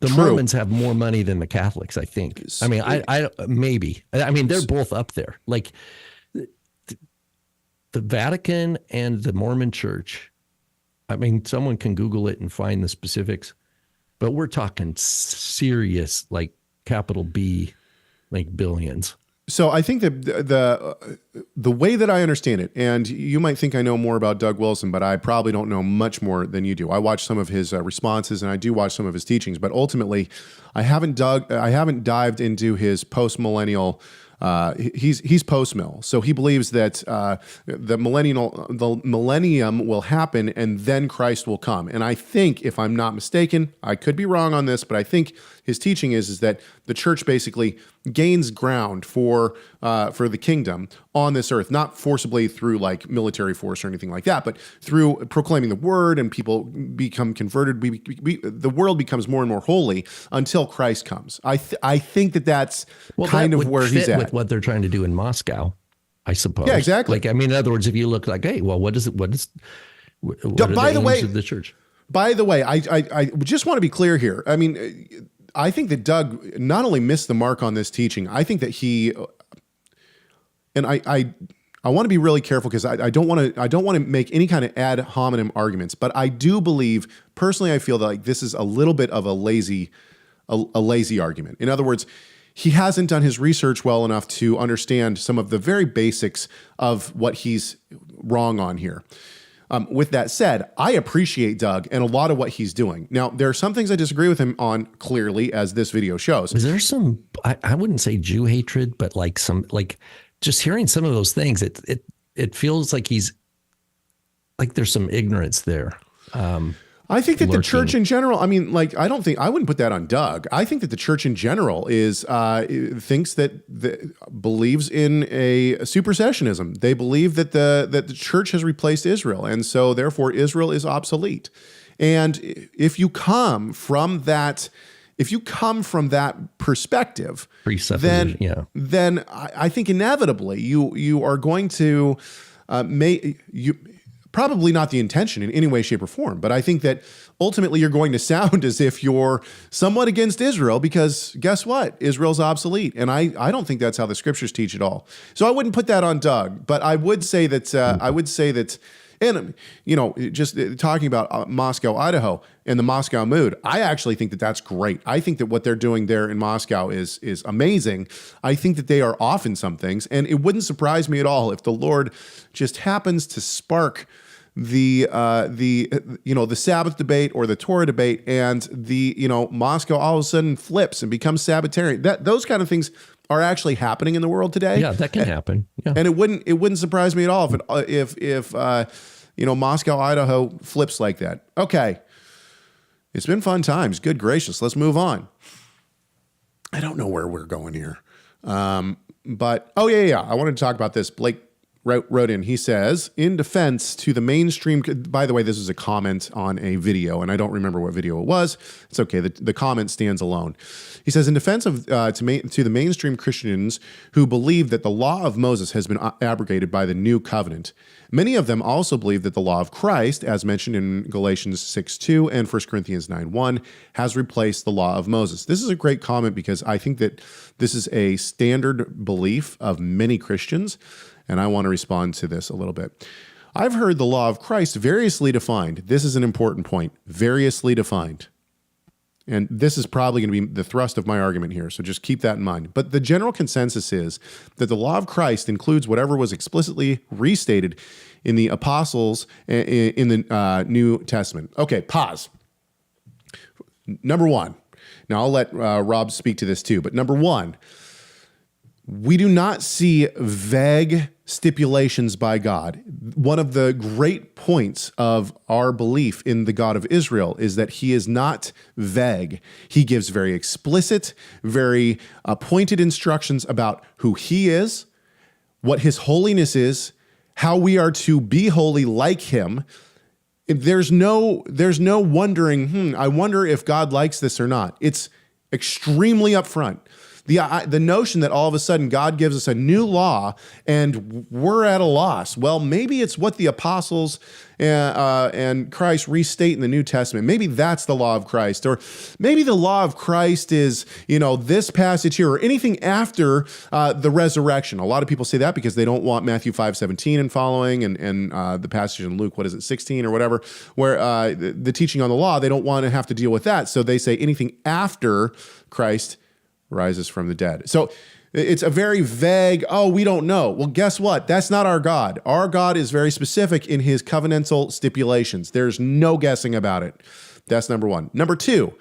Mormons have more money than the Catholics, I think. I mean, I maybe. I mean, they're both up there. Like the Vatican and the Mormon Church. I mean, someone can Google it and find the specifics, but we're talking serious, like capital B, like billions. So I think that the way that I understand it, and you might think I know more about Doug Wilson, but I probably don't know much more than you do. I watch some of his responses, and I do watch some of his teachings, but ultimately, I haven't dived into his post-millennial. He's post-mill, so he believes that the millennium will happen, and then Christ will come. And I think, if I'm not mistaken, I could be wrong on this, but I think his teaching is that the church basically gains ground for the kingdom on this earth, not forcibly through like military force or anything like that, but through proclaiming the word, and people become converted. The world becomes more and more holy until Christ comes. I think that's kind of where he's at. With what they're trying to do in Moscow, I suppose. Yeah, exactly. Like, I mean, in other words, if you look like, hey, well, what are the aims of the church? By the way, I just want to be clear here. I mean, I think that Doug not only missed the mark on this teaching, I think that he, and I want to be really careful because I don't want to make any kind of ad hominem arguments, but I do believe, personally, I feel that like this is a little bit of a lazy argument. In other words, he hasn't done his research well enough to understand some of the very basics of what he's wrong on here. With that said, I appreciate Doug and a lot of what he's doing. Now, there are some things I disagree with him on, clearly, as this video shows. Is there some, I wouldn't say Jew hatred, but like just hearing some of those things, it feels like there's some ignorance there. I think that the church in general, I mean, like, I wouldn't put that on Doug. I think that the church in general thinks believes in a supersessionism. They believe that the church has replaced Israel, and so therefore Israel is obsolete. And if you come from that perspective, then I think inevitably you are going to probably not the intention in any way, shape, or form. But I think that ultimately you're going to sound as if you're somewhat against Israel, because guess what? Israel's obsolete. And I don't think that's how the scriptures teach at all. So I wouldn't put that on Doug, but I would say that, and, just talking about Moscow, Idaho, and the Moscow mood, I actually think that that's great. I think that what they're doing there in Moscow is amazing. I think that they are off in some things, and it wouldn't surprise me at all if the Lord just happens to spark the Sabbath debate or the Torah debate, and Moscow all of a sudden flips and becomes Sabbatarian. Those kind of things are actually happening in the world today. Yeah, that can happen. Yeah. And it wouldn't surprise me at all if Moscow, Idaho flips like that. Okay. It's been fun times. Good gracious. Let's move on. I don't know where we're going here. But I wanted to talk about this. Blake wrote in, he says, in defense to the mainstream, by the way, this is a comment on a video, and I don't remember what video it was. It's okay. The comment stands alone. He says, in defense of to the mainstream Christians who believe that the law of Moses has been abrogated by the new covenant, many of them also believe that the law of Christ, as mentioned in Galatians 6:2 and 1 Corinthians 9:1, has replaced the law of Moses. This is a great comment because I think that this is a standard belief of many Christians, and I want to respond to this a little bit. I've heard the law of Christ variously defined. This is an important point. Variously defined. And this is probably going to be the thrust of my argument here, so just keep that in mind. But the general consensus is that the law of Christ includes whatever was explicitly restated in the apostles in the New Testament. Okay, pause. Number one. Now, I'll let Rob speak to this too, but number one, we do not see vague stipulations by God. One of the great points of our belief in the God of Israel is that he is not vague. He gives very explicit, very pointed instructions about who he is, what his holiness is, how we are to be holy like him. There's no wondering, I wonder if God likes this or not. It's extremely upfront. The notion that all of a sudden God gives us a new law and we're at a loss. Well, maybe it's what the apostles and Christ restate in the New Testament. Maybe that's the law of Christ. Or maybe the law of Christ is, this passage here or anything after the resurrection. A lot of people say that because they don't want Matthew 5:17 and following and the passage in Luke, 16 or whatever, where the teaching on the law, they don't want to have to deal with that. So they say anything after Christ rises from the dead. So it's a very vague, we don't know. Well, guess what? That's not our God. Our God is very specific in his covenantal stipulations. There's no guessing about it. That's number one. Number two,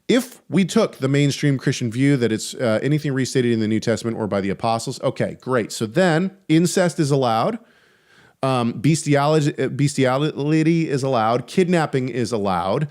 if we took the mainstream Christian view that it's anything restated in the New Testament or by the apostles, okay, great. So then incest is allowed. Bestiality is allowed. Kidnapping is allowed.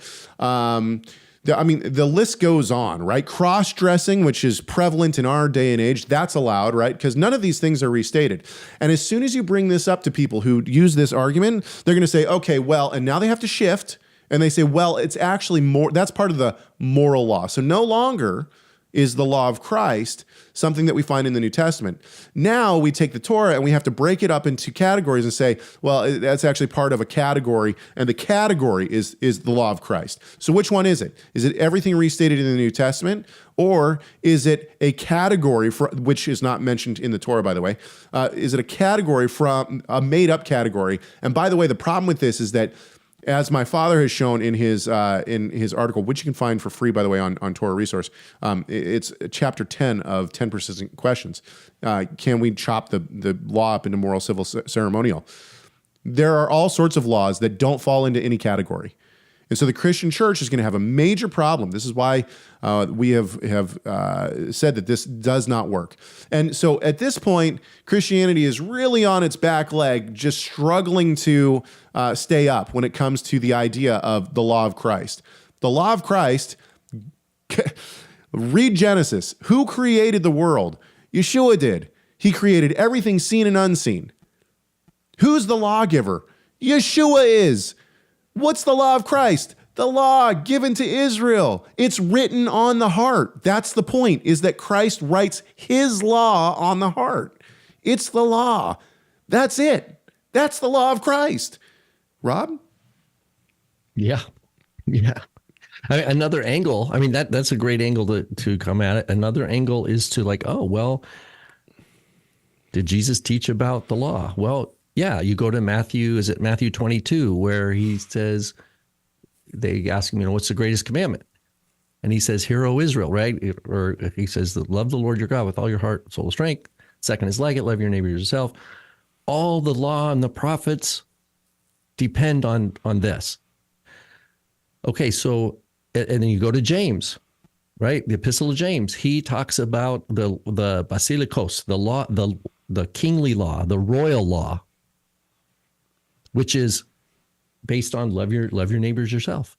The list goes on, right? Cross-dressing, which is prevalent in our day and age, that's allowed, right? Because none of these things are restated. And as soon as you bring this up to people who use this argument, they're going to say, okay, well, and now they have to shift, and they say, well, it's actually more, that's part of the moral law. So no longer is the law of Christ something that we find in the New Testament. Now we take the Torah and we have to break it up into categories and say, well, that's actually part of a category, and the category is the law of Christ. So which one is it? Is it everything restated in the New Testament, or is it a category which is not mentioned in the Torah, by the way? Is it a category from a made-up category? And by the way, the problem with this is that, as my father has shown in his article, which you can find for free, by the way, on Torah Resource, it's chapter 10 of 10 Persistent Questions. Can we chop the law up into moral, civil, ceremonial? There are all sorts of laws that don't fall into any category. And so the Christian church is going to have a major problem. This is why we have said that this does not work. And so at this point, Christianity is really on its back leg, just struggling to stay up when it comes to the idea of the law of Christ. The law of Christ, read Genesis. Who created the world? Yeshua did. He created everything seen and unseen. Who's the lawgiver? Yeshua is. What's the law of Christ? The law given to Israel. It's written on the heart. That's the point, is that Christ writes his law on the heart. It's the law. That's it. That's the law of Christ. Rob? Yeah. Yeah. Another angle, I mean, that's a great angle to come at it. Another angle is to like, oh, well, did Jesus teach about the law? Well, yeah, you go to Matthew, is it Matthew 22, where he says, they ask him, what's the greatest commandment? And he says, hear, O Israel, right? Or he says, love the Lord your God with all your heart, soul, strength. Second is like it, love your neighbor as yourself. All the law and the prophets depend on this. Okay, so, and then you go to James, right? The Epistle of James. He talks about the basilikos, the law, the kingly law, the royal law, which is based on love your neighbors yourself.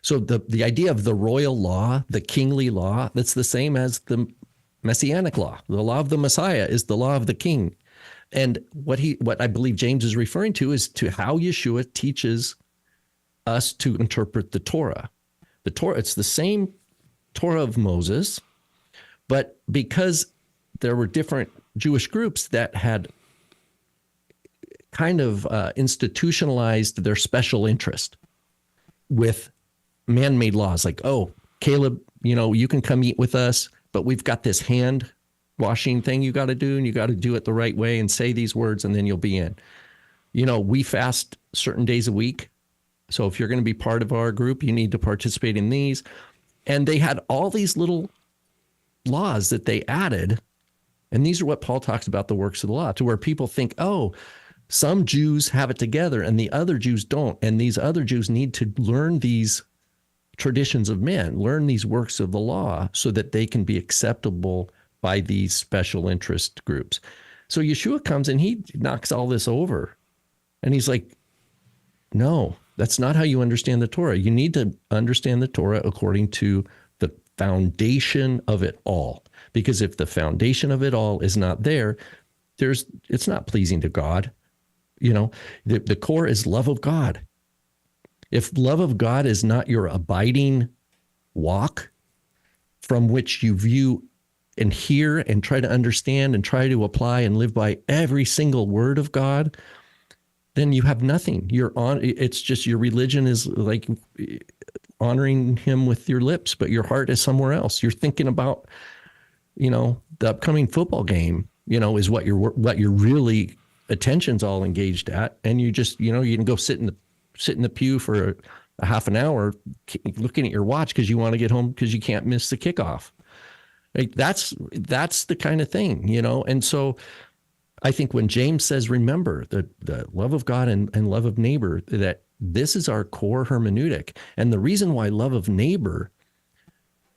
So the idea of the royal law, the kingly law, that's the same as the messianic law. The law of the Messiah is the law of the king. And what I believe James is referring to is to how Yeshua teaches us to interpret the Torah. The Torah, it's the same Torah of Moses, but because there were different Jewish groups that had kind of institutionalized their special interest with man-made laws, like, oh, Caleb, you can come eat with us, but we've got this hand washing thing you got to do, and you got to do it the right way and say these words, and then you'll be in. We fast certain days a week. So if you're going to be part of our group, you need to participate in these. And they had all these little laws that they added. And these are what Paul talks about, the works of the law, to where people think, oh, some Jews have it together and the other Jews don't. And these other Jews need to learn these traditions of men, learn these works of the law so that they can be acceptable by these special interest groups. So Yeshua comes and he knocks all this over. And he's like, no, that's not how you understand the Torah. You need to understand the Torah according to the foundation of it all. Because if the foundation of it all is not there, it's not pleasing to God. The core is love of God. If love of God is not your abiding walk from which you view and hear and try to understand and try to apply and live by every single word of God, then you have nothing. It's just your religion is like honoring him with your lips, but your heart is somewhere else. You're thinking about, the upcoming football game, is what your really attention's all engaged at. And you just, you can go sit in the pew for a half an hour looking at your watch because you want to get home because you can't miss the kickoff. Like that's the kind of thing, And so I think when James says, remember the love of God and love of neighbor, that this is our core hermeneutic. And the reason why love of neighbor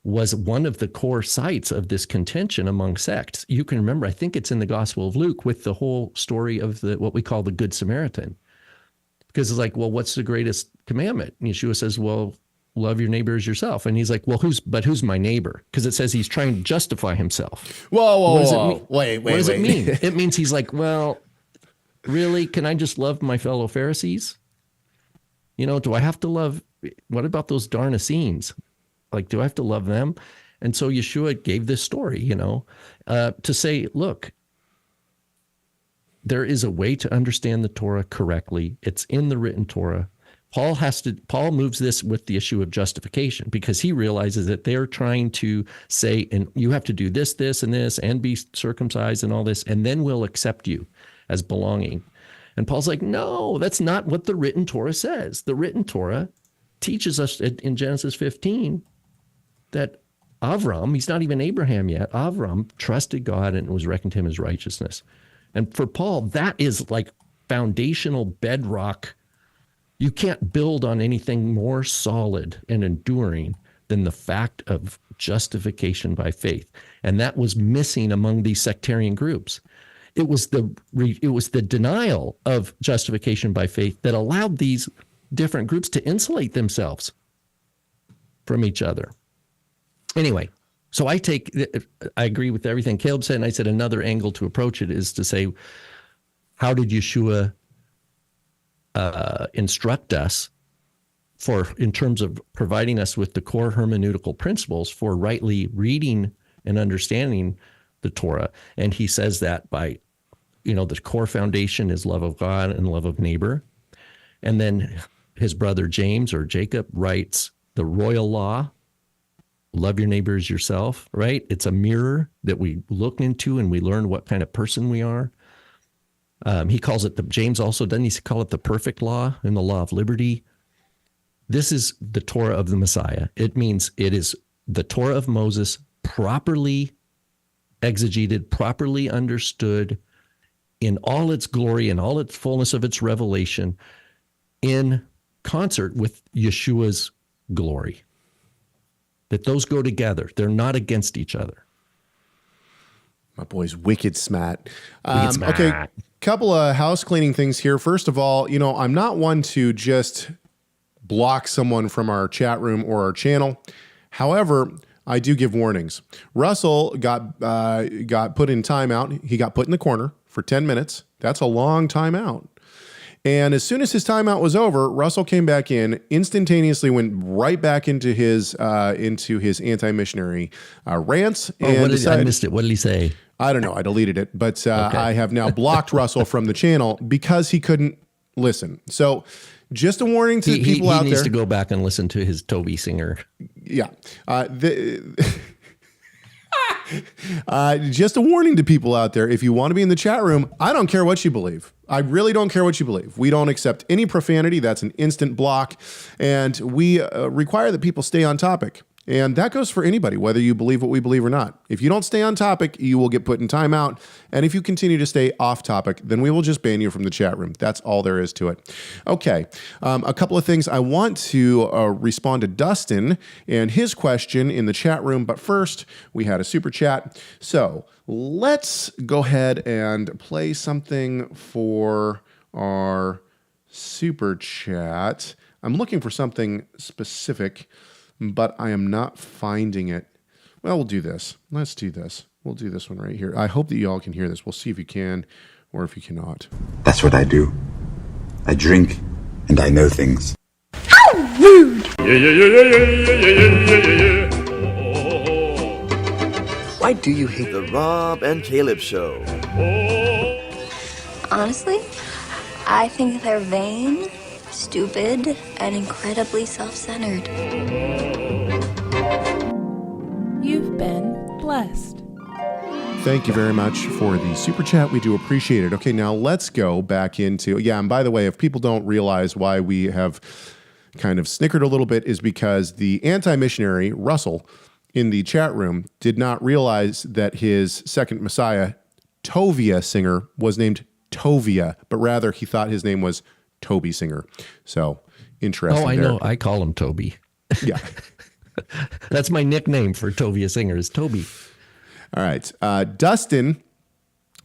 was one of the core sites of this contention among sects. You can remember, I think it's in the Gospel of Luke with the whole story of what we call the Good Samaritan. Because it's like, well, what's the greatest commandment? And Yeshua says, well, love your neighbor as yourself. And he's like, well, who's my neighbor? Because it says he's trying to justify himself. Whoa. Wait. What does it mean? It means he's like, well, really? Can I just love my fellow Pharisees? Do I have to love, what about those darn Essenes? Like, do I have to love them? And so Yeshua gave this story, to say, look, there is a way to understand the Torah correctly. It's in the written Torah. Paul moves this with the issue of justification because he realizes that they're trying to say, and you have to do this, this, and this, and be circumcised and all this, and then we'll accept you as belonging. And Paul's like, no, that's not what the written Torah says. The written Torah teaches us in Genesis 15 that Avram, he's not even Abraham yet, Avram trusted God and it was reckoned to him as righteousness. And for Paul, that is like foundational bedrock. You can't build on anything more solid and enduring than the fact of justification by faith. And that was missing among these sectarian groups. It was the denial of justification by faith that allowed these different groups to insulate themselves from each other. Anyway, so I agree with everything Caleb said, and I said another angle to approach it is to say, how did Yeshua instruct us in terms of providing us with the core hermeneutical principles for rightly reading and understanding the Torah? And he says that by, the core foundation is love of God and love of neighbor. And then his brother James or Jacob writes the royal law, love your neighbor as yourself, right? It's a mirror that we look into and we learn what kind of person we are. He calls it James also, doesn't he call it the perfect law and the law of liberty? This is the Torah of the Messiah. It means it is the Torah of Moses properly exegeted, properly understood in all its glory and all its fullness of its revelation in concert with Yeshua's glory. That those go together. They're not against each other. My boy's wicked smart. Wicked smart. Okay, couple of house cleaning things here. First of all, I'm not one to just block someone from our chat room or our channel. However, I do give warnings. Russell got put in timeout. He got put in the corner for 10 minutes. That's a long timeout. And as soon as his timeout was over, Russell came back in, instantaneously went right back into his anti-missionary rants. And I missed it. What did he say? I don't know. I deleted it, but I have now blocked Russell from the channel because he couldn't listen. So just a warning to people out there. He needs to go back and listen to his Toby singer. Yeah. Just a warning to people out there. If you want to be in the chat room, I don't care what you believe. I really don't care what you believe. We don't accept any profanity. That's an instant block. And we require that people stay on topic. And that goes for anybody, whether you believe what we believe or not. If you don't stay on topic, you will get put in timeout. And if you continue to stay off topic, then we will just ban you from the chat room. That's all there is to it. Okay, a couple of things. I want to respond to Dustin and his question in the chat room. But first, we had a super chat. So let's go ahead and play something for our super chat. I'm looking for something specific, but I am not finding it. Well, we'll do this. Let's do this. We'll do this one right here. I hope that you all can hear this. We'll see if you can or if you cannot. That's what I do. I drink and I know things. How rude! Why do you hate the Rob and Caleb show? Honestly, I think they're vain, stupid, and incredibly self-centered. You've been blessed. Thank you very much for the super chat. We do appreciate it. Okay, now let's go back into, and by the way, if people don't realize why we have kind of snickered a little bit is because the anti-missionary, Russell, in the chat room did not realize that his second Messiah, Tovia singer, was named Tovia, but rather he thought his name was Toby Singer. So interesting. Oh, I there. know. I call him Toby. Yeah. That's my nickname for Tovia Singer is Toby. All right. Dustin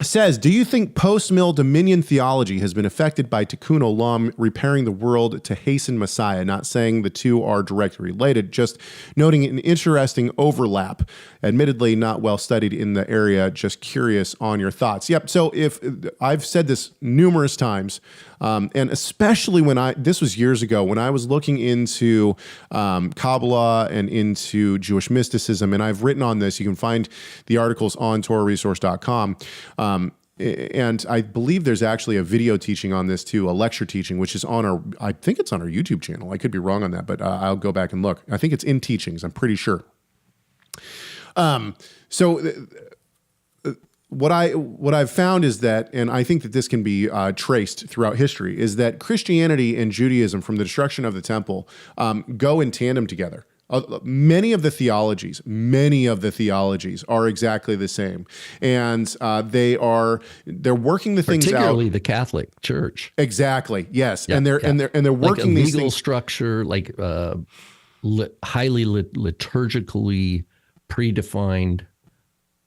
says, do you think post-mill dominion theology has been affected by Tikkun Olam, repairing the world to hasten Messiah? Not saying the two are directly related, just noting an interesting overlap. Admittedly, not well studied in the area, just curious on your thoughts. Yep, so if I've said this numerous times, and especially this was years ago, when I was looking into Kabbalah and into Jewish mysticism, and I've written on this. You can find the articles on TorahResource.com. And I believe there's actually a video teaching on this too, a lecture teaching, which is I think it's on our YouTube channel. I could be wrong on that, but I'll go back and look. I think it's in teachings. I'm pretty sure. What I've found is that, and I think that this can be traced throughout history, is that Christianity and Judaism, from the destruction of the temple, go in tandem together. Many of the theologies are exactly the same, and they're working the things out. Particularly the Catholic Church. Exactly. Yes, Yeah, and they're working like a these legal things. structure, like highly liturgically predefined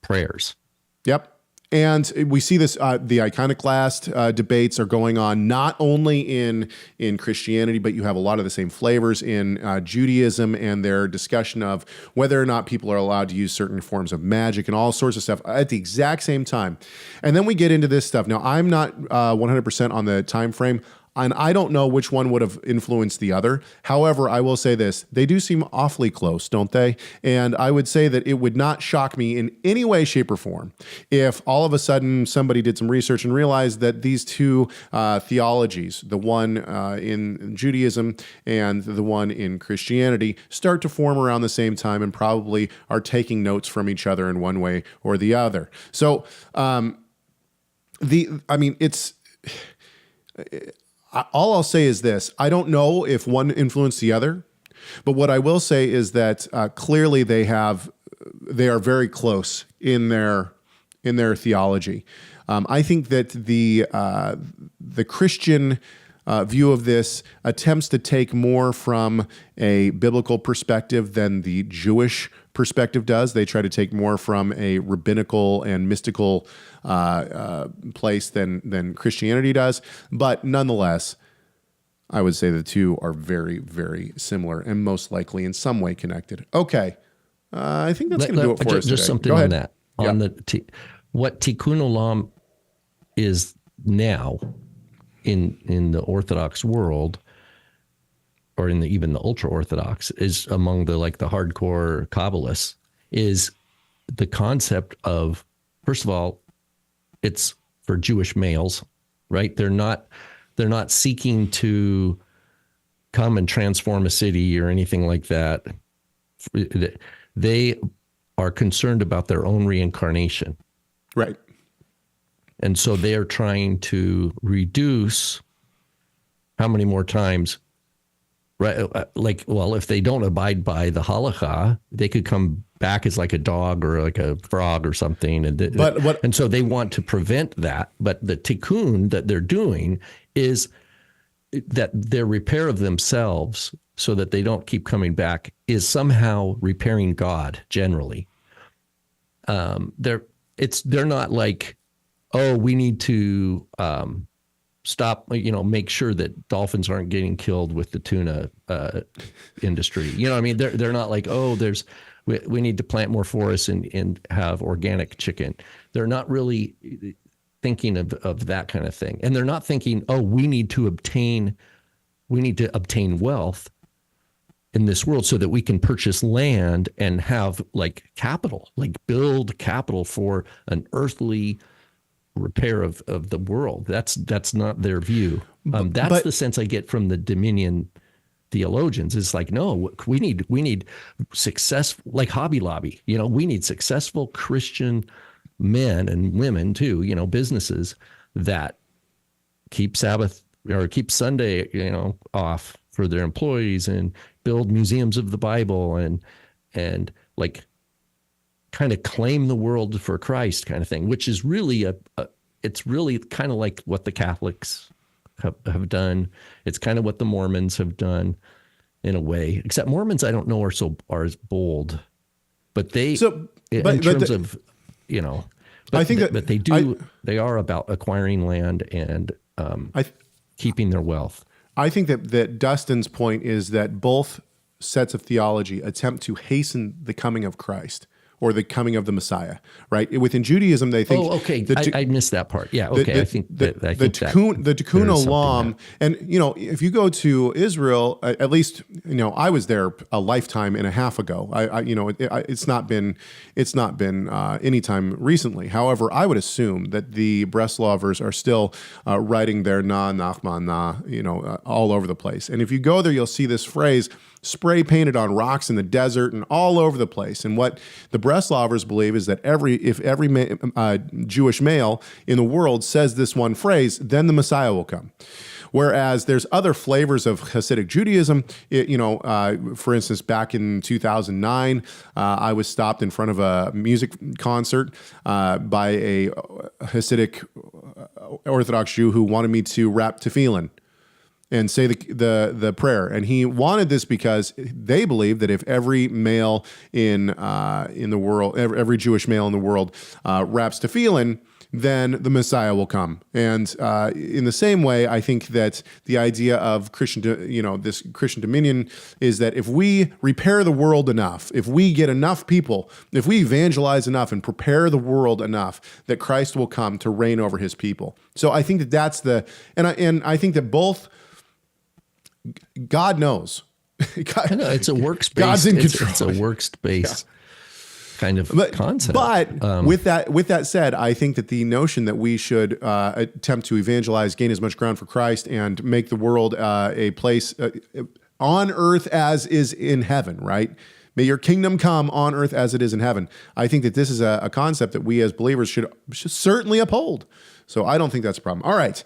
prayers. Yep. And we see this, the iconoclast debates are going on not only in Christianity, but you have a lot of the same flavors in Judaism and their discussion of whether or not people are allowed to use certain forms of magic and all sorts of stuff at the exact same time. And then we get into this stuff. Now, I'm not 100% on the time frame. And I don't know which one would have influenced the other. However, I will say this. They do seem awfully close, don't they? And I would say that it would not shock me in any way, shape, or form if all of a sudden somebody did some research and realized that these two theologies, the one in Judaism and the one in Christianity, start to form around the same time and probably are taking notes from each other in one way or the other. So, it's... All I'll say is this. I don't know if one influenced the other, but what I will say is that clearly they are very close in their theology. I think that the Christian view of this attempts to take more from a biblical perspective than the Jewish perspective does. They try to take more from a rabbinical and mystical place than Christianity does. But nonetheless, I would say the two are very, very similar and most likely in some way connected. Okay. I think that's going to do it for us today. Just something on that. On what Tikkun Olam is now in the Orthodox world, or in even the ultra-Orthodox, is among the hardcore Kabbalists, is the concept of, first of all, it's for Jewish males, right? They're not seeking to come and transform a city or anything like that. They are concerned about their own reincarnation. Right. And so they are trying to reduce how many more times, right? If they don't abide by the halakha, they could come back as like a dog or like a frog or something. And so they want to prevent that. But the tikkun that they're doing is that their repair of themselves so that they don't keep coming back is somehow repairing God generally. They're not like, oh, we need to stop, make sure that dolphins aren't getting killed with the tuna industry. They're not like, oh, we need to plant more forests and have organic chicken. They're not really thinking of that kind of thing. And they're not thinking, oh, we need to obtain wealth in this world so that we can purchase land and have capital, build capital for an earthly repair of the world. That's not their view. That's the sense I get from the Dominion theologians. It's like, no, we need success, like Hobby Lobby. We need successful Christian men and women too. Businesses that keep Sabbath or keep Sunday, off for their employees and build museums of the Bible and kind of claim the world for Christ kind of thing, which is really it's really kind of like what the Catholics have done. It's kind of what the Mormons have done in a way, except Mormons, I don't know, are as bold, but they, I think they are about acquiring land and keeping their wealth. I think that Dustin's point is that both sets of theology attempt to hasten the coming of Christ or the coming of the Messiah, right? Within Judaism, they think... Oh, okay. I missed that part. Yeah, okay. I think the Tikkun Olam, and, if you go to Israel, at least, I was there a lifetime and a half ago. It's not been any time recently. However, I would assume that the Breslovers are still writing their na, nachman, na, all over the place. And if you go there, you'll see this phrase spray painted on rocks in the desert and all over the place. And what the Breslovers believe is that if every Jewish male in the world says this one phrase, then the Messiah will come. Whereas there's other flavors of Hasidic Judaism. For instance, back in 2009, I was stopped in front of a music concert by a Hasidic Orthodox Jew who wanted me to rap tefillin and say the prayer. And he wanted this because they believe that if every male in the world, every Jewish male in the world raps tefillin, then the Messiah will come. And in the same way, I think that the idea of this Christian dominion is that if we repair the world enough, if we get enough people, if we evangelize enough and prepare the world enough, that Christ will come to reign over his people. So I think that that's and I think that both God knows. I know, it's a works-based. God's in control. It's a works-based kind of concept. But with that said, I think that the notion that we should attempt to evangelize, gain as much ground for Christ, and make the world a place on earth as is in heaven, right? May your kingdom come on earth as it is in heaven. I think that this is a concept that we as believers should certainly uphold. So I don't think that's a problem. All right.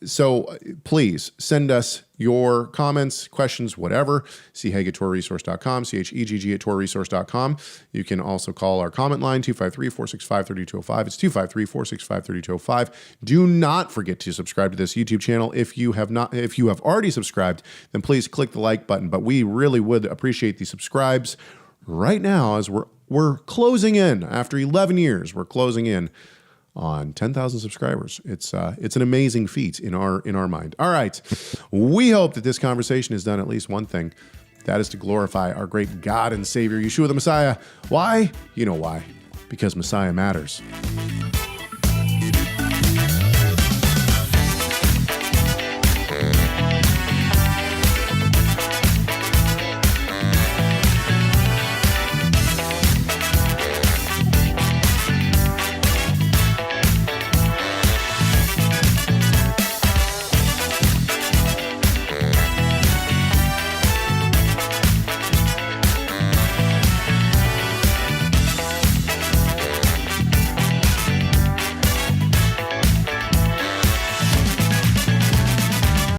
So please send us your comments, questions, whatever. chegg at torahresource.com, chegg at torahresource.com. You can also call our comment line, 253-465-3205. It's 253-465-3205. Do not forget to subscribe to this YouTube channel. If you have already subscribed, then please click the like button. But we really would appreciate the subscribes right now as we're closing in. After 11 years, we're closing in on 10,000 subscribers. It's an amazing feat in our mind. All right. We hope that this conversation has done at least one thing. That is to glorify our great God and Savior, Yeshua the Messiah. Why? You know why. Because Messiah matters.